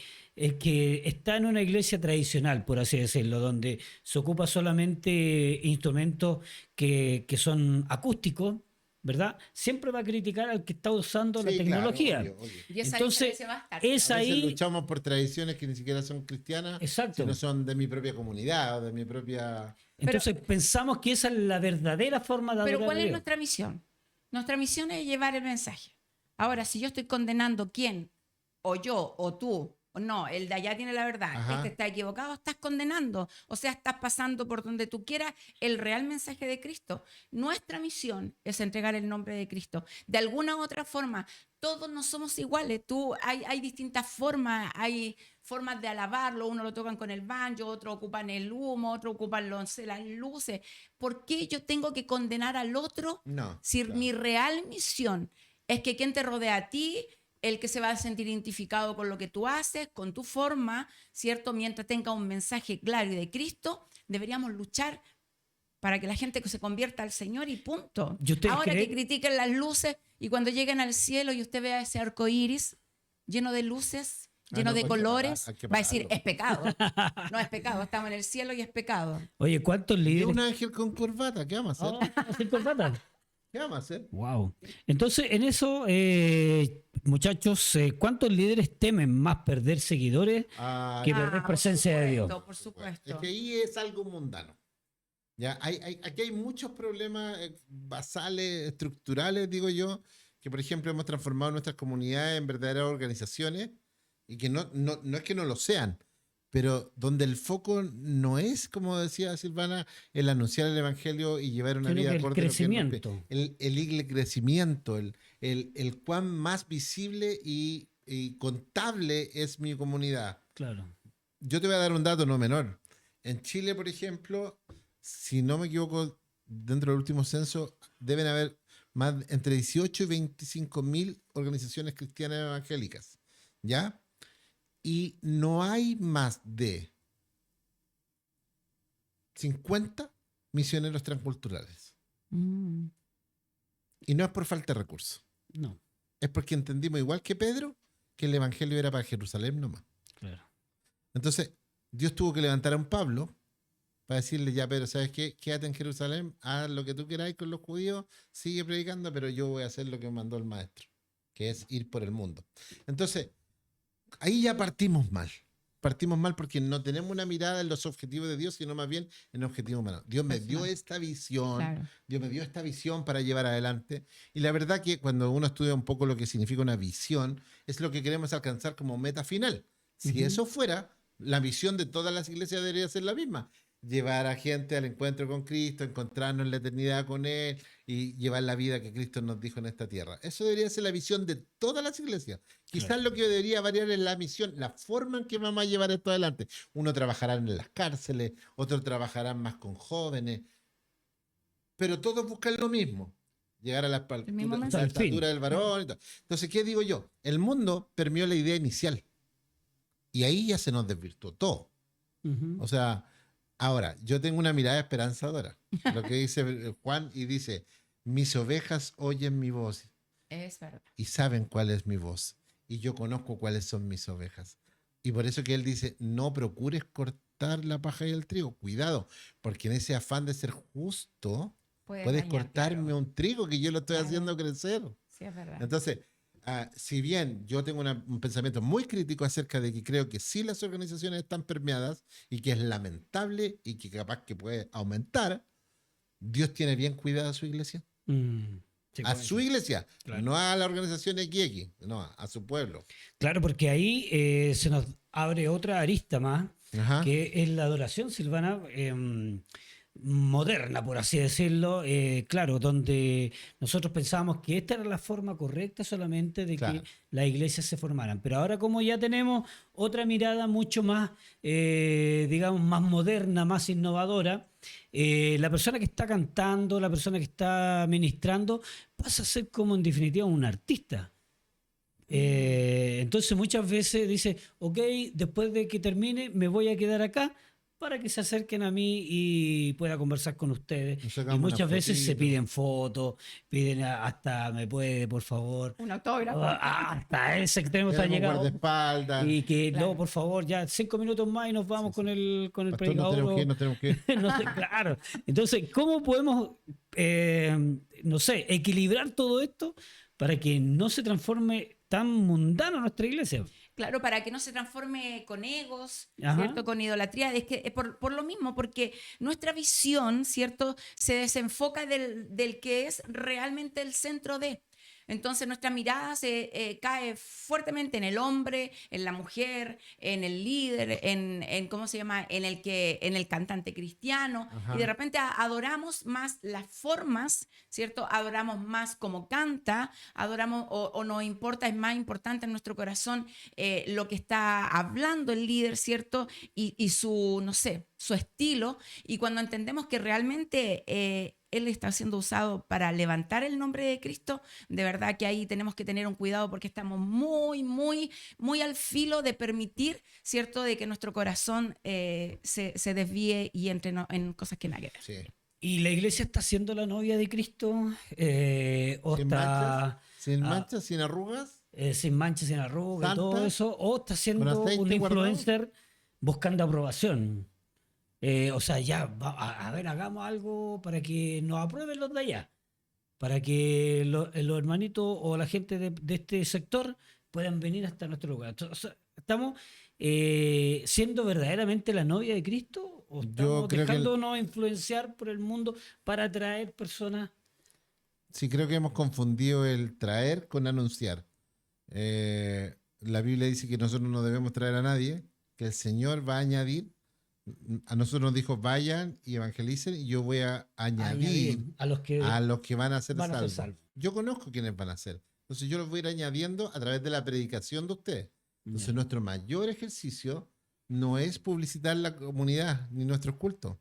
está en una iglesia tradicional, por así decirlo, donde se ocupa solamente instrumentos que son acústicos, ¿verdad? Siempre va a criticar al que está usando la
Sí, claro,
tecnología.
obvio.
Y esa
Entonces,
diferencia va a estar.
es
A veces
ahí...
luchamos por tradiciones que ni siquiera son cristianas,
Exacto.
sino son de mi propia comunidad o de mi propia...
Entonces pensamos que esa es la verdadera forma de
Pero
adorar
¿cuál
a
es
Dios.
nuestra misión? Nuestra misión es llevar el mensaje. Ahora, si yo estoy condenando quién, o yo, o tú, o no, el de allá tiene la verdad,
Ajá.
este está equivocado, estás condenando. O sea, estás pasando por donde tú quieras el real mensaje de Cristo. Nuestra misión es entregar el nombre de Cristo. De alguna u otra forma, todos no somos iguales. Hay distintas formas, hay formas de alabarlo. Uno lo tocan con el banjo, otro ocupan el humo, otro ocupan las luces. ¿Por qué yo tengo que condenar al otro
No.
si
claro.
mi real misión es que quien te rodea a ti, el que se va a sentir identificado con lo que tú haces, con tu forma, ¿cierto? Mientras tenga un mensaje claro y de Cristo, deberíamos luchar para que la gente se convierta al Señor y punto.
¿Y ustedes
Ahora
creen?
que critiquen las luces y cuando lleguen al cielo y usted vea ese arco iris lleno de luces, lleno
no,
de
pues,
colores,
hay que
va a decir,
pararlo.
es pecado. No es pecado, estamos en el cielo y es pecado.
Oye, ¿cuántos
Y
líderes?
un ángel con corbata, ¿qué vamos a hacer?
Oh, ¿sin corbata?
¿Qué vamos a hacer?
Wow. Entonces, en eso, muchachos, ¿cuántos líderes temen más perder seguidores
Ah,
que perder presencia de Dios?
Por supuesto.
Es que ahí es algo mundano. Ya, aquí hay muchos problemas basales, estructurales, digo yo, que por ejemplo hemos transformado nuestras comunidades en verdaderas organizaciones y que no es que no lo sean, pero donde el foco no es, como decía Silvana, el anunciar el evangelio y llevar una
Sino
vida
que el
acorde a lo que él nos pide.
crecimiento.
El crecimiento, el cuán más visible y contable es mi comunidad.
Claro.
Yo te voy a dar un dato no menor. En Chile, por ejemplo, si no me equivoco, dentro del último censo, deben haber entre 18 y 25 mil organizaciones cristianas evangélicas. ¿Ya? Y no hay más de 50 misioneros transculturales.
Mm.
Y no es por falta de recursos.
No,
Es porque entendimos, igual que Pedro, que el evangelio era para Jerusalén nomás.
claro.
Entonces, Dios tuvo que levantar a un Pablo para decirle, ya, pero ¿sabes qué? Quédate en Jerusalén, haz lo que tú queráis con los judíos, sigue predicando, pero yo voy a hacer lo que mandó el maestro. que es ir por el mundo. Entonces, ahí ya partimos mal. Partimos mal porque no tenemos una mirada en los objetivos de Dios, sino más bien en el objetivo humano. Dios me dio esta visión,
Claro.
Dios me dio esta visión para llevar adelante. Y la verdad que cuando uno estudia un poco lo que significa una visión, es lo que queremos alcanzar como meta final. Si eso fuera, la visión de todas las iglesias debería ser la misma. Llevar a gente al encuentro con Cristo, encontrarnos en la eternidad con Él y llevar la vida que Cristo nos dijo en esta tierra. Eso debería ser la visión de todas las iglesias. Quizás
Claro.
lo que debería variar es la misión, la forma en que vamos a llevar esto adelante. Uno trabajará en las cárceles, otro trabajará más con jóvenes, pero todos buscan lo mismo. Llegar a la
El mismo
la
mensaje.
Al fin.
estatura del varón y todo. Entonces, ¿qué digo yo? El mundo permeó la idea inicial y ahí ya se nos desvirtuó todo.
Ujú.
O sea, ahora, yo tengo una mirada esperanzadora. Lo que dice Juan y dice, mis ovejas oyen mi voz
Es verdad.
y saben cuál es mi voz. Y yo conozco cuáles son mis ovejas. Y por eso que él dice, no procures cortar la paja y el trigo. Cuidado, porque en ese afán de ser justo, puedes
dañar,
cortarme
claro.
un trigo que yo lo estoy
Claro.
haciendo crecer.
Sí, es verdad.
Entonces, si bien yo tengo un pensamiento muy crítico acerca de que creo que sí las organizaciones están permeadas y que es lamentable y que capaz que puede aumentar, Dios tiene bien cuidada a su iglesia.
Mm, sí,
A
bueno.
su iglesia,
Claro.
no a la organización XX, no, a su pueblo.
Claro, porque ahí se nos abre otra arista más,
Ajá.
que es la adoración, Silvana, moderna, por así decirlo, claro, donde nosotros pensábamos que esta era la forma correcta solamente de
Claro.
que las iglesias se formaran. Pero ahora como ya tenemos otra mirada mucho más, digamos, más moderna, más innovadora, la persona que está cantando, la persona que está ministrando, pasa a ser como en definitiva un artista. Entonces muchas veces dice, ok, después de que termine me voy a quedar acá para que se acerquen a mí y pueda conversar con ustedes.
Nos
Y
sacamos
muchas
una
veces se
fotito.
piden fotos, piden hasta me puede, por favor.
Un autógrafo.
Hasta ese extremo se ha
Tenemos
llegado.
guardaespaldas.
Y que
Claro.
no, por favor, ya 5 minutos más y nos vamos
Sí, sí.
con el
Pastor, no tenemos que ir,
predicador.
no tenemos que ir.
No sé, claro. Entonces, ¿cómo podemos, no sé, equilibrar todo esto para que no se transforme tan mundano nuestra iglesia?
Claro, para que no se transforme con egos,
Ajá.
¿cierto? Con idolatría. Es que es por lo mismo, porque nuestra visión, ¿cierto? Se desenfoca del que es realmente el centro de. Entonces nuestra mirada se cae fuertemente en el hombre, en la mujer, en el líder, en ¿cómo se llama? En el cantante cristiano.
Ajá.
Y de repente adoramos más las formas, ¿cierto? Adoramos más como canta, adoramos o nos importa, es más importante en nuestro corazón lo que está hablando el líder, ¿cierto? Y su, no sé, su estilo. Y cuando entendemos que realmente él está siendo usado para levantar el nombre de Cristo, de verdad que ahí tenemos que tener un cuidado porque estamos muy, muy, muy al filo de permitir, ¿cierto?, de que nuestro corazón se desvíe y entre en cosas que nada que ver.
Sí.
¿Y la iglesia está siendo la novia de Cristo? ¿O
Sin
está
manchas, sin manchas, sin arrugas.
sin manchas, sin arrugas y todo
Santa,
eso? ¿O está
con
siendo
aceite
un
guardado.
influencer buscando aprobación? O sea, ya, a ver, hagamos algo para que nos aprueben los de allá, para que los hermanitos o la gente de este sector puedan venir hasta nuestro lugar. Entonces, o sea, ¿estamos siendo verdaderamente la novia de Cristo o
Yo
estamos
creo que
dejándonos influenciar por el mundo para atraer personas?
Sí, creo que hemos confundido el traer con anunciar. La Biblia dice que nosotros no debemos traer a nadie, que el Señor va a añadir. A nosotros nos dijo, vayan y evangelicen, y yo voy a añadir
a los que
a los que van a ser
van a ser
salvos.
salvos.
Yo conozco quiénes van a ser. Entonces yo los voy a ir añadiendo a través de la predicación de ustedes. Entonces
Ya.
nuestro mayor ejercicio no es publicitar la comunidad ni nuestros cultos,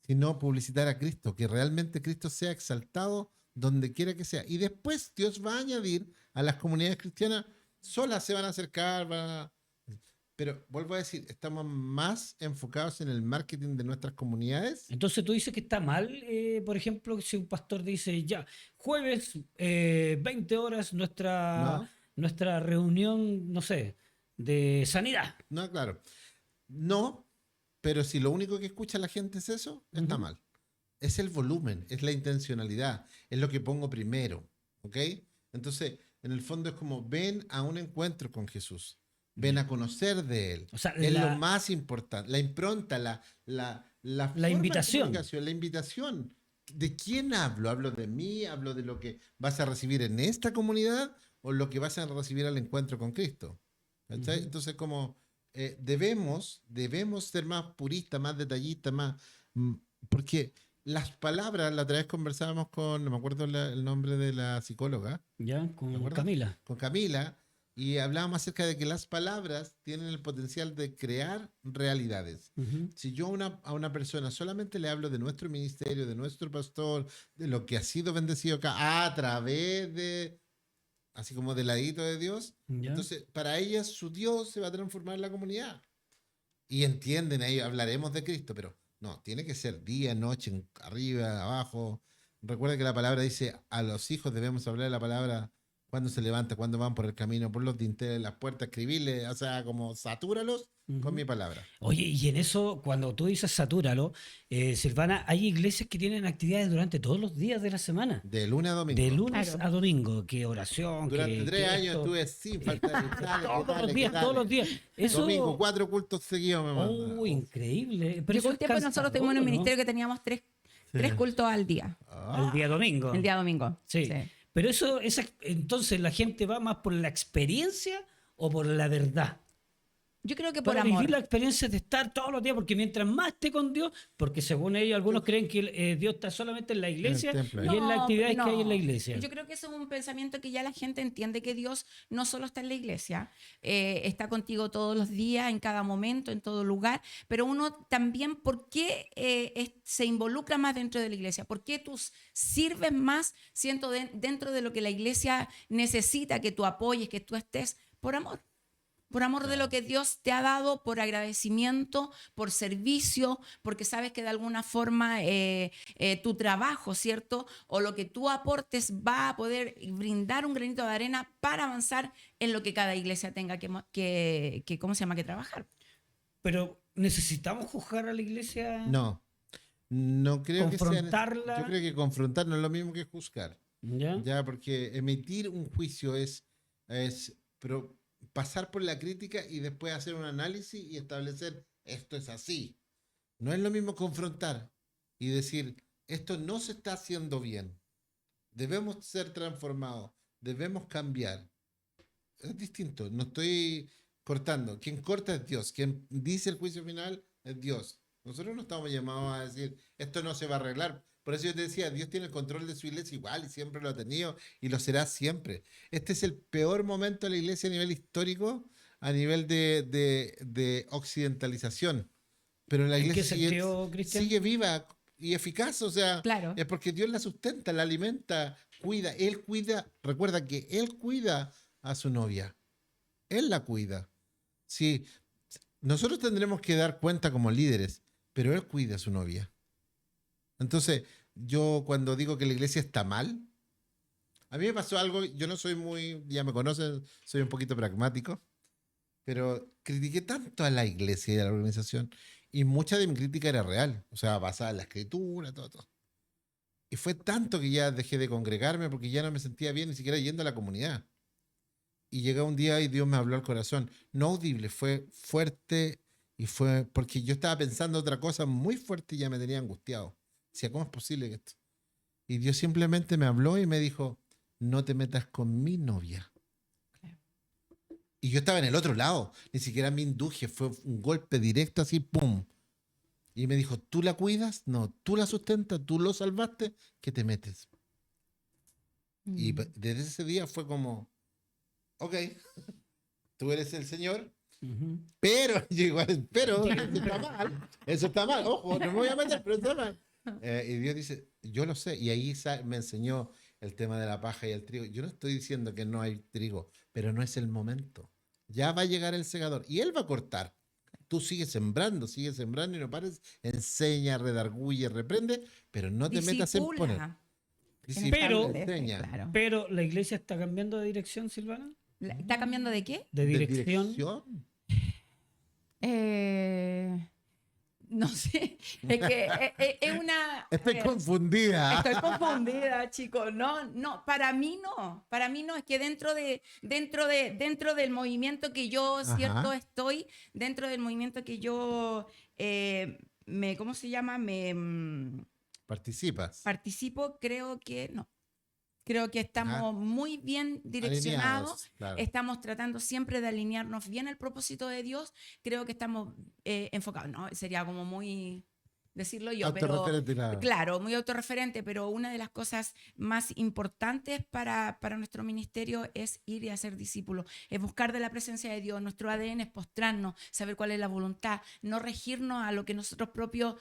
sino publicitar a Cristo, que realmente Cristo sea exaltado donde quiera que sea. Y después Dios va a añadir a las comunidades cristianas, solas se van a acercar, pero vuelvo a decir, estamos más enfocados en el marketing de nuestras comunidades.
Entonces tú dices que está mal, por ejemplo, si un pastor dice, ya, jueves, 20 horas,
¿No?
nuestra reunión, no sé, de sanidad.
No, claro. No, pero si lo único que escucha la gente es eso, está
Ujú.
mal. Es el volumen, es la intencionalidad, es lo que pongo primero, ¿ok? Entonces, en el fondo es como ven a un encuentro con Jesús, ven a conocer de Él.
O sea,
Es lo más importante, la impronta, la forma de
invitación.
comunicación, la invitación. ¿De quién hablo? ¿Hablo de mí? ¿Hablo de lo que vas a recibir en esta comunidad o lo que vas a recibir al encuentro con Cristo? ¿Cachai? Entonces, como debemos ser más puristas, más detallistas, porque las palabras, la otra vez conversábamos con, no me acuerdo el nombre de la psicóloga,
¿Ya?
¿te
Con
acuerdas?
Camila.
Con Camila, y hablábamos acerca de que las palabras tienen el potencial de crear realidades.
Ujú.
Si yo a una persona solamente le hablo de nuestro ministerio, de nuestro pastor, de lo que ha sido bendecido acá a través de, así como del ladito de Dios,
¿Ya?
entonces para ellas su Dios se va a transformar en la comunidad. Y entienden, ahí hablaremos de Cristo, pero no, tiene que ser día, noche, arriba, abajo. Recuerda que la palabra dice, a los hijos debemos hablar la palabra cuando se levanta, cuando van por el camino, por los dinteles, las puertas, escribirle, o sea, como satúralos con mi palabra.
Oye, y en eso, cuando tú dices satúralo, Silvana, hay iglesias que tienen actividades durante todos los días de la semana.
De lunes a domingo.
De lunes
Claro.
a domingo, que oración,
Durante
que
3 años
esto.
estuve sin faltar.
Todos los días. Eso,
Domingo, 4 cultos seguidos me mandan.
oh, increíble. Pero
Llegó
eso
un
es
tiempo, nosotros tuvimos en un
cansador, ¿no?
ministerio que teníamos tres cultos al día,
El día domingo.
el día domingo.
Sí. Pero entonces la gente va más por la experiencia o por la verdad.
Yo creo que por
Para
amor.
vivir la experiencia de estar todos los días, porque mientras más esté con Dios, porque según ellos, algunos creen que Dios está solamente en la iglesia
templo,
y en las actividades que hay en la
no.
iglesia.
Yo creo que eso es un pensamiento que ya la gente entiende que Dios no solo está en la iglesia, está contigo todos los días, en cada momento, en todo lugar, pero uno también, ¿por qué se involucra más dentro de la iglesia? ¿Por qué tú sirves más dentro de lo que la iglesia necesita que tú apoyes, que tú estés? Por amor. Por amor de lo que Dios te ha dado, por agradecimiento, por servicio, porque sabes que de alguna forma tu trabajo, ¿cierto? O lo que tú aportes va a poder brindar un granito de arena para avanzar en lo que cada iglesia tenga que ¿cómo se llama? Que trabajar.
Pero necesitamos juzgar a la iglesia.
No, no creo que sea.
Confrontarla.
Yo creo que confrontar no es lo mismo que juzgar.
¿Ya?
Ya, porque emitir un juicio es pasar por la crítica y después hacer un análisis y establecer esto es así. No es lo mismo confrontar y decir esto no se está haciendo bien. Debemos ser transformados, debemos cambiar. Es distinto, no estoy cortando. Quien corta es Dios, quien dice el juicio final es Dios. Nosotros no estamos llamados a decir esto no se va a arreglar. Por eso yo te decía, Dios tiene el control de su iglesia igual y siempre lo ha tenido y lo será siempre. Este es el peor momento de la iglesia a nivel histórico, a nivel de occidentalización. Pero la
¿En qué
iglesia
sentido, Cristian?
sigue viva y eficaz, o sea,
Claro.
es porque Dios la sustenta, la alimenta, cuida. Él cuida, recuerda que Él cuida a su novia. Él la cuida. Sí, nosotros tendremos que dar cuenta como líderes, pero Él cuida a su novia. Entonces, yo cuando digo que la iglesia está mal, a mí me pasó algo, yo no soy muy, ya me conocen, soy un poquito pragmático, pero critiqué tanto a la iglesia y a la organización, y mucha de mi crítica era real, o sea, basada en la escritura, todo. Y fue tanto que ya dejé de congregarme porque ya no me sentía bien ni siquiera yendo a la comunidad. Y llegó un día y Dios me habló al corazón, no audible, fue fuerte y fue porque yo estaba pensando otra cosa muy fuerte y ya me tenía angustiado. Decía, ¿cómo es posible que esto? Y Dios simplemente me habló y me dijo, no te metas con mi novia.
Claro.
Y yo estaba en el otro lado, ni siquiera me induje, fue un golpe directo así, ¡pum! Y me dijo, ¿tú la cuidas? No, ¿tú la sustentas? ¿Tú lo salvaste? ¿Qué te metes? Y desde ese día fue como, ok, tú eres el Señor,
Ujú.
pero, yo igual, pero, eso está mal, ojo, no me voy a meter, pero está mal. Y Dios dice, yo lo sé, y ahí me enseñó el tema de la paja y el trigo. Yo no estoy diciendo que no hay trigo, pero no es el momento. Ya va a llegar el segador y él va a cortar. Tú sigues sembrando y no pares, enseña, redarguye, reprende, pero no te metas en poner.
Disipula.
Pero-
enseña.
Claro.
Pero la iglesia está cambiando de dirección, Silvana.
¿Está cambiando de qué?
De
¿De
dirección.
dirección?
No sé, es que es una...
Estoy confundida.
Estoy confundida, chicos. No, no, para mí no. Para mí no. Es que dentro del movimiento que yo,
Ajá.
cierto, estoy, dentro del movimiento que yo ¿cómo se llama?
Participas.
Participo, creo que no. Creo que estamos
Ajá.
muy bien direccionados.
Alineados, claro.
Estamos tratando siempre de alinearnos bien al propósito de Dios. Creo que estamos enfocados. No, sería como muy decirlo yo, pero
Autorreferente, claro.
claro, muy autorreferente, pero una de las cosas más importantes para nuestro ministerio es ir y hacer discípulos, es buscar de la presencia de Dios. Nuestro ADN es postrarnos, saber cuál es la voluntad, no regirnos a lo que nuestros propios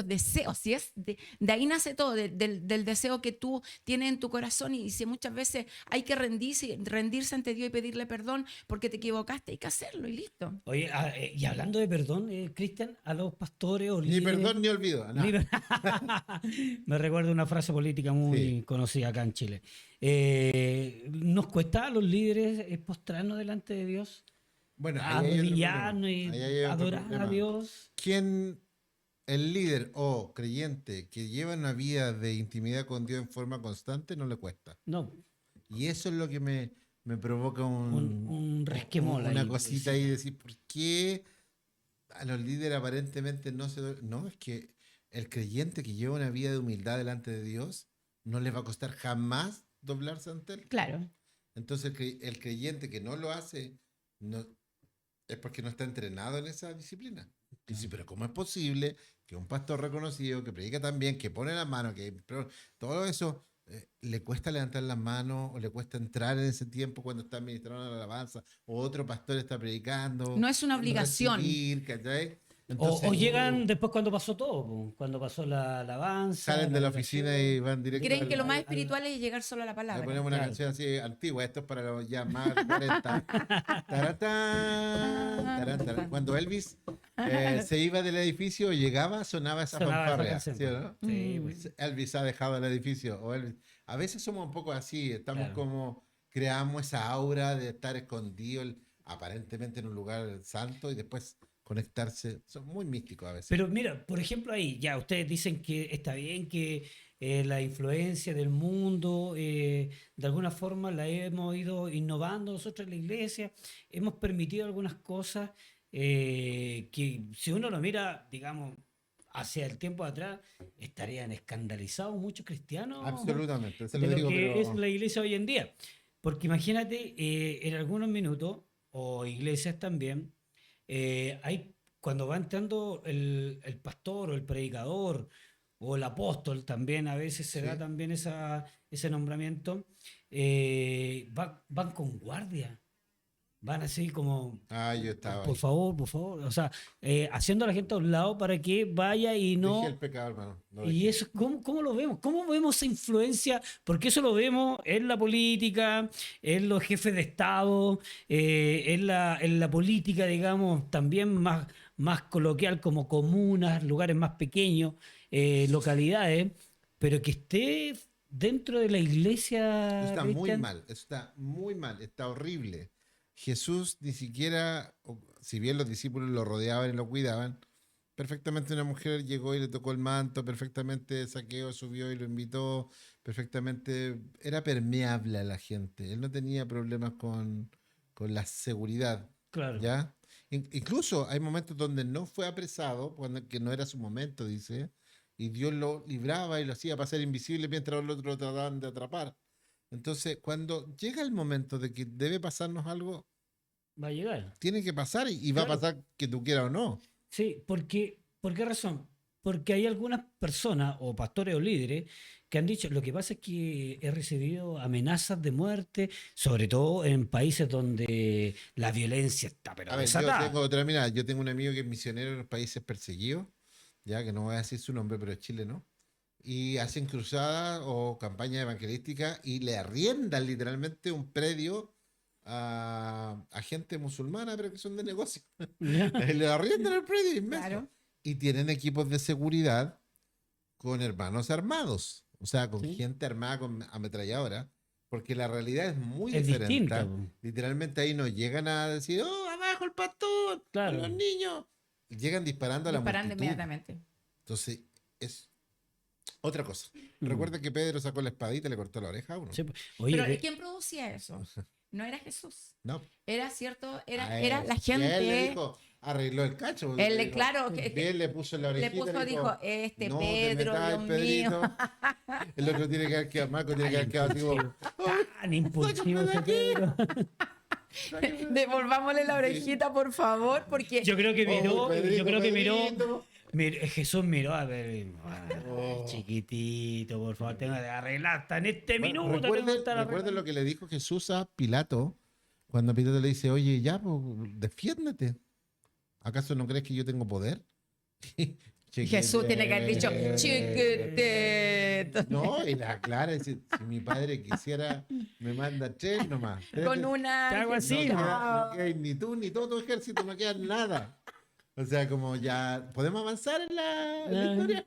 deseos, si es de ahí nace todo, del deseo que tú tienes en tu corazón, y si muchas veces hay que rendirse ante Dios y pedirle perdón porque te equivocaste, hay que hacerlo y listo.
Oye, y hablando de perdón, Cristian, a los pastores o
Ni
líderes...
perdón ni olvido. No.
Me recuerda una frase política muy
Sí.
conocida acá en Chile. ¿Nos cuesta a los líderes postrarnos delante de Dios?
Bueno, ahí hay otro
Arrodillarnos
problema.
y
Ahí hay otro
adorar a
problema.
Dios.
¿Quién, el líder o creyente que lleva una vida de intimidad con Dios en forma constante, no le cuesta?
No,
Y eso es lo que me provoca
un resquemor
una
ahí,
cosita ahí, decir, ¿por qué a los líderes aparentemente no se... No, es que el creyente que lleva una vida de humildad delante de Dios, no le va a costar jamás doblarse ante Él.
Claro.
Entonces el creyente que no lo hace, no, es porque no está entrenado en esa disciplina. Y sí, pero ¿cómo es posible que un pastor reconocido, que predica también, que pone las manos, pero todo eso le cuesta levantar las manos o le cuesta entrar en ese tiempo cuando está administrando la alabanza o otro pastor está predicando?
No es una obligación.
Recibir, ¿cachai?
O
Entonces,
llegan después cuando pasó todo, po, cuando pasó la alabanza.
salen de la
adoración.
oficina y van directo
Creen que lo más
al-
espiritual es llegar solo a la
Le
palabra.
ponemos una
Claro.
canción así antigua, esto es para los ya más 40. Taratán, tarán, tarán. Cuando Elvis se iba del edificio, llegaba, sonaba esa
Sonaba esa
fanfarria,
canción,
¿sí o no?
Sí, pues.
Elvis ha dejado el edificio. O Elvis. A veces somos un poco así, estamos
Claro.
como, creamos esa aura de estar escondido aparentemente en un lugar santo y después conectarse. Son muy místicos a veces.
Pero mira, por ejemplo, ahí ya ustedes dicen que está bien que la influencia del mundo, de alguna forma la hemos ido innovando nosotros en la iglesia, hemos permitido algunas cosas que si uno lo mira, digamos, hacia el tiempo de atrás, estarían escandalizados muchos cristianos
Absolutamente, se
de
lo
lo
digo,
que
pero
es la iglesia hoy en día. Porque imagínate, en algunos minutos, o iglesias también, cuando va entrando el pastor o el predicador o el apóstol, también a veces se da
Sí.
también ese nombramiento, van con guardia, van así como,
yo estaba
por
ahí.
favor, o sea, haciendo a la gente a un lado para que vaya y no...
Dejé el pecado, hermano. Lo
Y
dejé.
eso, ¿cómo lo vemos? ¿Cómo vemos esa influencia? Porque eso lo vemos en la política, en los jefes de Estado, en la política, digamos, también más coloquial, como comunas, lugares más pequeños, localidades, pero que esté dentro de la iglesia.
Está muy
Cristian.
mal, está muy mal, está horrible. Jesús ni siquiera, si bien los discípulos lo rodeaban y lo cuidaban, perfectamente una mujer llegó y le tocó el manto, perfectamente Zaqueo subió y lo invitó, perfectamente era permeable a la gente. Él no tenía problemas con la seguridad,
Claro.
¿ya? Incluso hay momentos donde no fue apresado, cuando que no era su momento, dice, y Dios lo libraba y lo hacía pasar invisible mientras los otros lo trataban de atrapar. Entonces, cuando llega el momento de que debe pasarnos algo,
Va a llegar.
tiene que pasar y va a
Claro.
pasar que tú quieras o no.
Sí, ¿por qué razón? Porque hay algunas personas, o pastores o líderes, que han dicho, lo que pasa es que he recibido amenazas de muerte, sobre todo en países donde la violencia está pero
A ver, yo
desatada.
tengo otra mirada. Yo tengo un amigo que es misionero en los países perseguidos, ya que no voy a decir su nombre, pero es chileno, y hacen cruzadas o campañas evangelísticas y le arriendan literalmente un predio a gente musulmana, pero que son de negocio.
¿Ya?
Le arriendan el predio inmenso.
Claro.
Y tienen equipos de seguridad con hermanos armados, o sea, con
Sí.
gente armada con ametralladora, porque la realidad es muy
Es
diferente.
distinta, po.
Literalmente ahí no llegan a decir, oh, abajo el pastor,
Claro.
a los niños. llegan disparando a la
Disparando
multitud.
inmediatamente.
Entonces, es otra cosa. Recuerda que Pedro sacó la espadita y le cortó la oreja a uno.
Sí, pues. Oye,
Pero ¿quién producía eso? No era Jesús.
No.
Era cierto, era la
Y
gente.
él le dijo, arregló el cacho.
Él
Le
le-
dijo,
claro,
él le puso la
le
orejita.
puso, dijo,
"No te
Pedro,
metas,
Dios mío.
Pedrito". El otro tiene que haber quedado, Marco tiene que haber quedado así como,
tan impulsivo ese Pedro.
Devolvámosle la orejita, por favor, porque
Yo creo que miró,
"Oh, Pedrito,
yo creo que
Pedrito".
Jesús miró a ver, chiquitito, por favor, tengo que arreglar hasta en este
Bueno,
minuto. tengo que estar
recuerden
arreglando.
lo que le dijo Jesús a Pilato cuando Pilato le dice, oye, ya, pues, defiéndete. ¿Acaso no crees que yo tengo poder?
Jesús tiene que haber dicho, chiquitito.
No, y la clara es si mi padre quisiera, me manda 3 nomás.
Con una.
Te hago así,
No queda ni tú ni todo tu ejército, no queda nada. O sea, como ya, ¿podemos avanzar en la historia?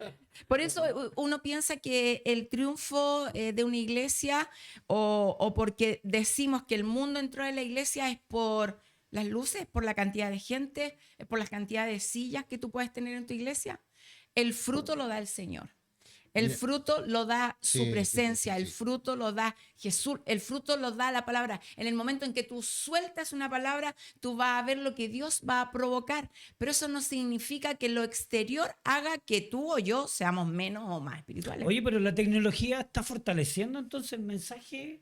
Por eso uno piensa que el triunfo de una iglesia o porque decimos que el mundo entró en la iglesia es por las luces, por la cantidad de gente, es por la cantidad de sillas que tú puedes tener en tu iglesia. El fruto lo da el Señor. El
Mira.
fruto lo da su
Sí, sí,
presencia,
sí,
el
sí.
fruto lo da Jesús, el fruto lo da la palabra. En el momento en que tú sueltas una palabra, tú vas a ver lo que Dios va a provocar. Pero eso no significa que lo exterior haga que tú o yo seamos menos o más espirituales.
Oye, pero la tecnología está fortaleciendo entonces el mensaje.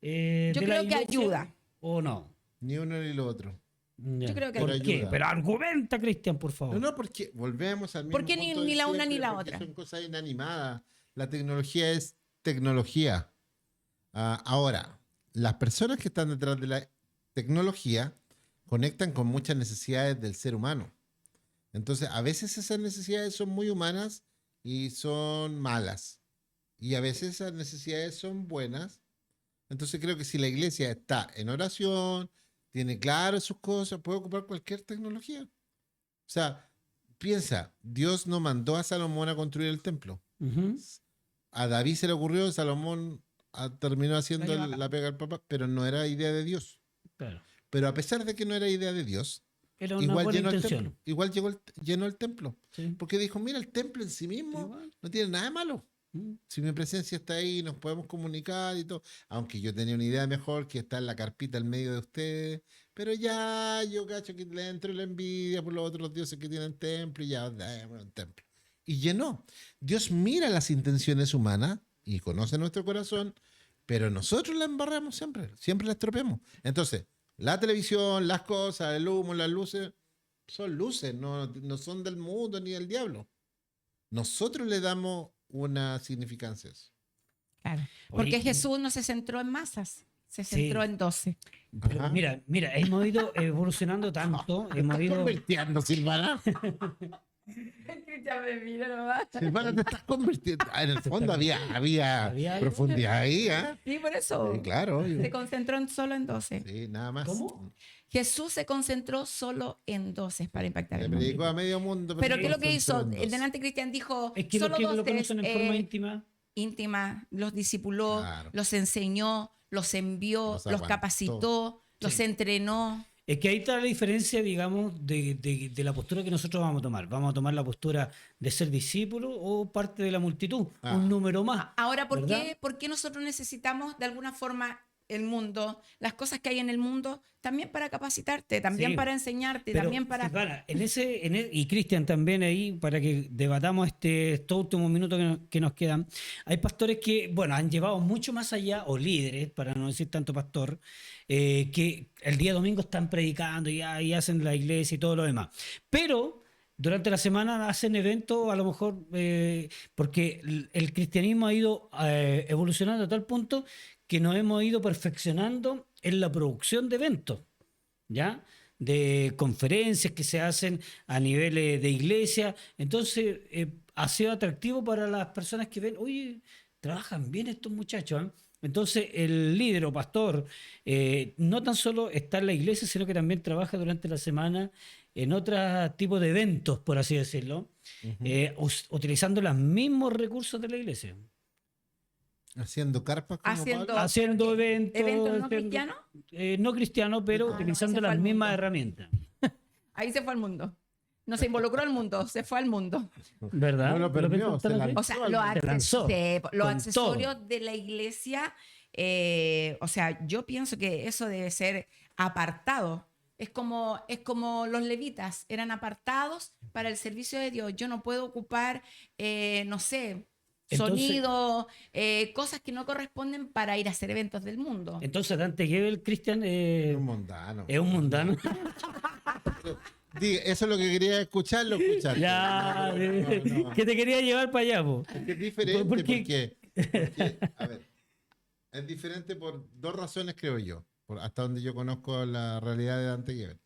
Yo
de la
creo que
iglesia,
ayuda.
¿O no?
Ni uno ni lo otro.
Ya.
creo que
¿Por
ayuda.
qué? Pero argumenta, Cristian, por favor.
No, porque volvemos al mismo
¿Por qué ni-
punto de
ni la una
siempre,
ni la
porque
otra?
Son cosas inanimadas. La tecnología es tecnología. Ahora, las personas que están detrás de la tecnología conectan con muchas necesidades del ser humano. Entonces, a veces esas necesidades son muy humanas y son malas. Y a veces esas necesidades son buenas. Entonces, creo que si la iglesia está en oración, tiene claro sus cosas, puede ocupar cualquier tecnología. O sea, piensa, Dios no mandó a Salomón a construir el templo.
Ujú.
A David se le ocurrió, Salomón terminó haciendo
Lo lleva a cabo.
la pega al papá, pero no era idea de Dios.
Claro.
Pero a pesar de que no era idea de Dios,
Era una
igual
buena
llenó el
intención.
templo. Igual llenó el templo.
Sí.
Porque dijo, mira, el templo en sí mismo
Igual.
no tiene nada de malo.
Mm.
Si mi presencia está ahí, nos podemos comunicar y todo. Aunque yo tenía una idea mejor que está en la carpita al medio de ustedes. Pero ya, yo cacho que le entro la envidia por los otros dioses que tienen templo y ya, démosle un templo. Y llenó. Dios mira las intenciones humanas y conoce nuestro corazón, pero nosotros la embarramos siempre, siempre la estropeamos. Entonces, la televisión, las cosas, el humo, las luces, son luces, no son del mundo ni del diablo. Nosotros le damos una significancia a eso.
Claro. Porque
Oye,
Jesús no se centró en masas, se
Sí.
centró en 12.
Pero
Ajá.
mira, hemos ido evolucionando tanto, hemos ido...
Convirtiendo, Silvana.
Ya me mira nomás.
Silvana, te estás convirtiendo. En el fondo había
Había algo.
profundidad ahí, ¿eh?
Sí, por eso.
Sí, claro. obvio.
Se concentró solo en 12.
Sí, nada más.
¿Cómo?
Jesús se concentró solo en 12 para impactar
Le
el mundo.
predicó a medio mundo.
Pero
se
¿qué es lo que hizo?
concentró en
El
dos.
delante Cristian dijo,
Es que
solo
los que lo
12
conocen en forma íntima...
íntima, los discipuló,
Claro.
los enseñó, los envió,
Los
los
aguantó.
capacitó, los entrenó.
Es que ahí está la diferencia, digamos, de la postura que nosotros vamos a tomar. ¿Vamos a tomar la postura de ser discípulo o parte de la multitud?
Ah.
Un número más.
Ahora, ¿por
¿verdad?
qué nosotros necesitamos de alguna forma el mundo, las cosas que hay en el mundo, también para capacitarte, también
Sí.
para enseñarte,
Pero,
también para...
Silvana, y Cristian también ahí, para que debatamos estos últimos minutos que nos quedan, hay pastores que, bueno, han llevado mucho más allá, o líderes, para no decir tanto pastor, que el día domingo están predicando y hacen la iglesia y todo lo demás. Pero durante la semana hacen eventos, a lo mejor, porque el cristianismo ha ido evolucionando a tal punto que nos hemos ido perfeccionando en la producción de eventos, ¿ya? De conferencias que se hacen a nivel de iglesia. Entonces, ha sido atractivo para las personas que ven, oye, trabajan bien estos muchachos, ¿eh? Entonces, el líder o pastor no tan solo está en la iglesia, sino que también trabaja durante la semana en otro tipo de eventos, por así decirlo, utilizando los mismos recursos de la iglesia.
Haciendo carpas como
Haciendo-
Pablo.
Haciendo eventos.
¿Eventos no
haciendo-
cristianos?
no cristianos, pero
Ah, no,
utilizando
ese fue
las
el
mismas
mundo.
herramientas.
Ahí se fue al mundo. No se involucró al mundo, se fue al mundo.
¿Verdad?
No lo perdió,
piensan
se
así?
O sea,
Todo el
los,
mundo.
Se lanzó
los
con
accesorios de la iglesia, o sea, yo pienso que eso debe ser apartado. Es como los levitas, eran apartados para el servicio de Dios. Yo no puedo ocupar, no sé,
Entonces-
sonido, cosas que no corresponden para ir a hacer eventos del mundo.
Entonces Dante Gebel, Cristian,
Es un mundano.
es un mundano.
Diga, eso es lo que quería escuchar, lo escuchaste.
Ya,
No.
que te quería llevar para allá, po.
Es que es diferente
¿Por qué?
porque, a ver, es diferente por dos razones, creo yo, hasta donde yo conozco la realidad de Dante Gebel.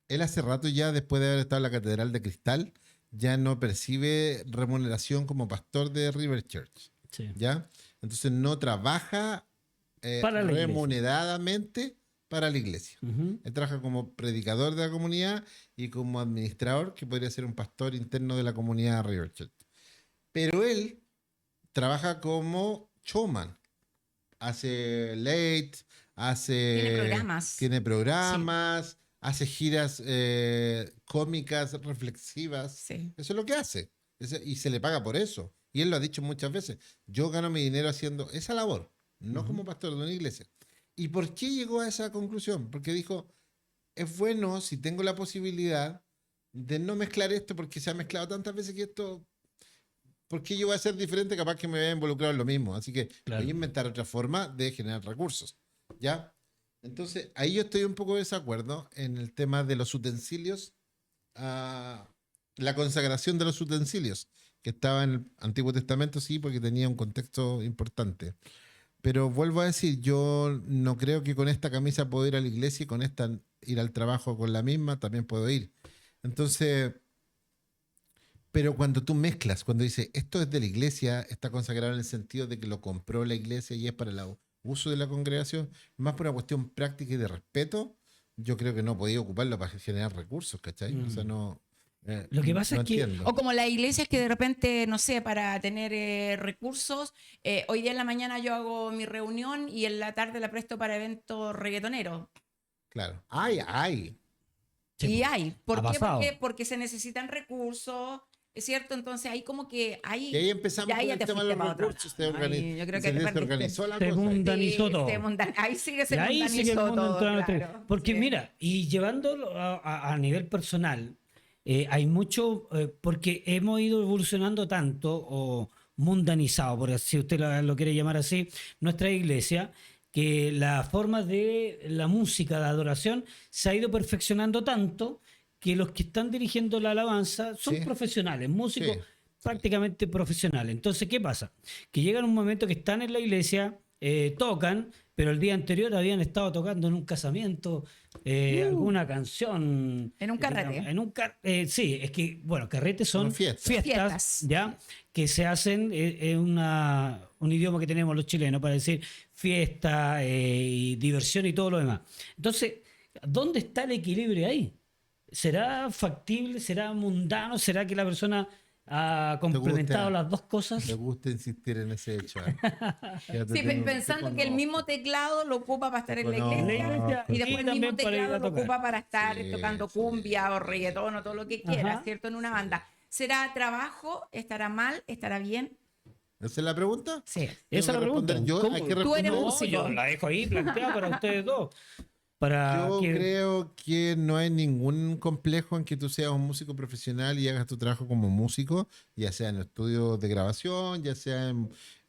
Él hace rato ya, después de haber estado en la Catedral de Cristal, ya no percibe remuneración como pastor de River Church,
Sí.
¿ya? Entonces no trabaja
Para la iglesia.
remuneradamente para la iglesia.
Ujú.
Él trabaja como predicador de la comunidad y como administrador, que podría ser un pastor interno de la comunidad de River Church. Pero él trabaja como showman. Hace late, tiene programas, hace giras cómicas, reflexivas.
Sí.
Eso es lo que hace. Y se le paga por eso. Y él lo ha dicho muchas veces. Yo gano mi dinero haciendo esa labor, no como pastor de una iglesia. ¿Y por qué llegó a esa conclusión? Porque dijo, es bueno si tengo la posibilidad de no mezclar esto porque se ha mezclado tantas veces que esto... ¿Por qué yo voy a ser diferente? Capaz que me voy a involucrar en lo mismo. Así que
Claro.
voy a inventar otra forma de generar recursos. ¿Ya? Entonces, ahí yo estoy un poco de desacuerdo en el tema de los utensilios, la consagración de los utensilios, que estaba en el Antiguo Testamento, sí, porque tenía un contexto importante. Pero vuelvo a decir, yo no creo que con esta camisa puedo ir a la iglesia y con esta ir al trabajo con la misma también puedo ir. Entonces, pero cuando tú mezclas, cuando dices esto es de la iglesia, está consagrado en el sentido de que lo compró la iglesia y es para el uso de la congregación, más por una cuestión práctica y de respeto, yo creo que no podía ocuparlo para generar recursos, ¿cachai? O sea, no.
Lo que pasa
no
es que-
entiendo.
O como las iglesias que de repente, no sé, para tener recursos, hoy día en la mañana yo hago mi reunión y en la tarde la presto para eventos reggaetoneros.
Claro. Ay.
Sí,
Y
pues,
hay. ¿Por
ha
qué?
pasado.
Porque se necesitan recursos, ¿es cierto? Entonces ahí como que
Y ahí empezamos
ya
con
ya
el
te
tema de
fuiste
los
para otro
recursos.
lado. Ahí yo creo que te
se
perdiste.
organizó la
Se
cosa.
mundanizó todo.
Ahí sí que se
Y ahí sí que el
mundanizó
mundo
todo,
entró en nuestro-
claro.
Porque
Sí.
mira, y llevándolo a nivel personal, hay mucho, porque hemos ido evolucionando tanto o mundanizado, por si usted lo quiere llamar así, nuestra iglesia, que la forma de la música, de adoración, se ha ido perfeccionando tanto que los que están dirigiendo la alabanza son
Sí.
profesionales, músicos
Sí.
prácticamente profesionales. Entonces, ¿qué pasa? Que llegan un momento que están en la iglesia, tocan, pero el día anterior habían estado tocando en un casamiento alguna canción.
En un carrete.
Sí, es que, bueno, carretes son
Como fiestas.
Fiestas.
¿ya? Que se hacen en un idioma que tenemos los chilenos para decir fiesta y diversión y todo lo demás. Entonces, ¿dónde está el equilibrio ahí? ¿Será factible? ¿Será mundano? ¿Será que la persona ha complementado las dos cosas?
Me gusta insistir en ese hecho. Fíjate,
Sí,
te
pensando que el mismo
conozco.
teclado lo ocupa para estar en la
conozco.
iglesia y
Y
después el
también
mismo
para ir a
teclado lo
tocar.
ocupa para estar
Sí,
tocando
sí.
cumbia o reggaetón o todo lo que quiera,
Ajá.
¿cierto? En una banda. ¿Será trabajo? ¿Estará mal? ¿Estará bien?
¿Esa es la pregunta?
Sí.
Esa es la pregunta.
Yo,
¿Cómo?
hay que
Tú eres
responder-
músico.
Yo la dejo ahí planteada para ustedes dos. Para
Yo
que-
creo que no hay ningún complejo en que tú seas un músico profesional y hagas tu trabajo como músico, ya sea en estudios de grabación, ya sea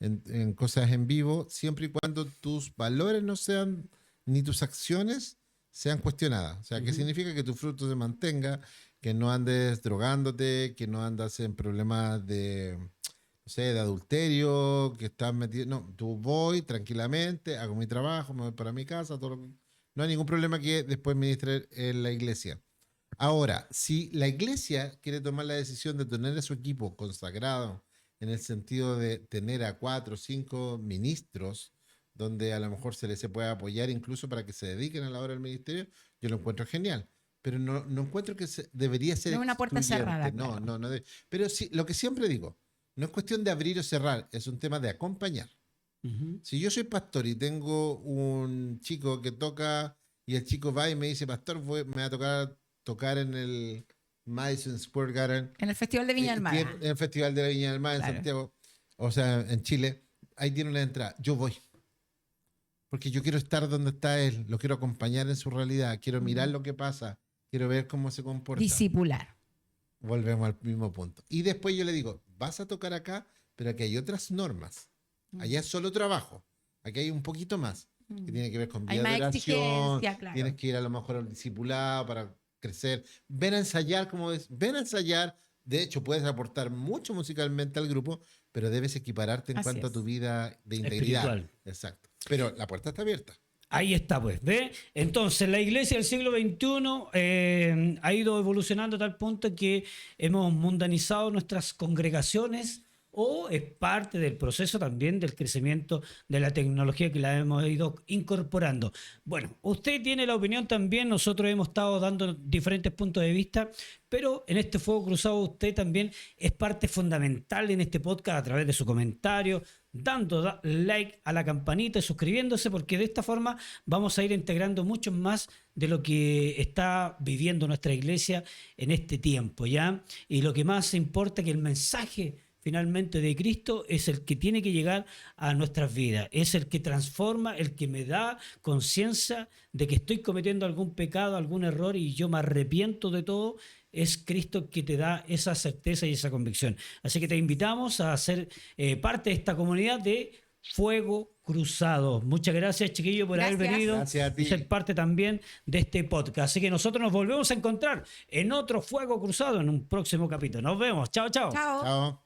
en cosas en vivo, siempre y cuando tus valores no sean, ni tus acciones sean cuestionadas. O sea, ¿qué significa? Que tu fruto se mantenga, que no andes drogándote, que no andas en problemas de, no sé, de adulterio, que estás metido. No, tú voy tranquilamente, hago mi trabajo, me voy para mi casa, todo lo que... No hay ningún problema que después ministre en la iglesia. Ahora, si la iglesia quiere tomar la decisión de tener a su equipo consagrado en el sentido de tener a 4 o 5 ministros, donde a lo mejor se les puede apoyar incluso para que se dediquen a la obra del ministerio, yo lo encuentro genial. Pero no encuentro que debería ser
No es una puerta
excluyente.
cerrada,
No,
claro.
no. Pero sí, lo que siempre digo, no es cuestión de abrir o cerrar, es un tema de acompañar.
Ujú.
Si yo soy pastor y tengo un chico que toca y el chico va y me dice, pastor, me va a tocar en Madison Square Garden.
En el Festival de Viña del Mar.
En el Festival de la Viña del Mar en
Claro.
Santiago, o sea, en Chile. Ahí tiene una entrada. Yo voy. Porque yo quiero estar donde está él, lo quiero acompañar en su realidad, quiero mirar lo que pasa, quiero ver cómo se comporta.
Discipular.
Volvemos al mismo punto. Y después yo le digo, vas a tocar acá, pero aquí hay otras normas. Allá es solo trabajo. Aquí hay un poquito más, que tiene que ver con
Hay
vida
más
de oración.
exigencia, claro.
Tienes que ir a lo mejor al discipulado para crecer. Ven a ensayar, ven a ensayar. De hecho, puedes aportar mucho musicalmente al grupo, pero debes equipararte en
Así
cuanto a
es.
tu vida de integridad.
Espiritual.
Exacto. Pero la puerta está abierta.
Ahí está, pues, ¿ve? Entonces, la iglesia del siglo XXI ha ido evolucionando a tal punto que hemos mundanizado nuestras congregaciones o es parte del proceso también del crecimiento de la tecnología que la hemos ido incorporando. Bueno, usted tiene la opinión también, nosotros hemos estado dando diferentes puntos de vista, pero en este Fuego Cruzado usted también es parte fundamental en este podcast a través de su comentario, dando like a la campanita y suscribiéndose, porque de esta forma vamos a ir integrando mucho más de lo que está viviendo nuestra iglesia en este tiempo, ¿ya? Y lo que más importa que el mensaje finalmente de Cristo es el que tiene que llegar a nuestras vidas, es el que transforma, el que me da conciencia de que estoy cometiendo algún pecado, algún error y yo me arrepiento de todo. Es Cristo que te da esa certeza y esa convicción. Así que te invitamos a ser parte de esta comunidad de Fuego Cruzado. Muchas gracias, chiquillo, por haber
Gracias.
venido
Gracias a ti.
y ser parte también de este podcast. Así que nosotros nos volvemos a encontrar en otro Fuego Cruzado en un próximo capítulo. Nos vemos. Chao, chao.
Chao.
Chao.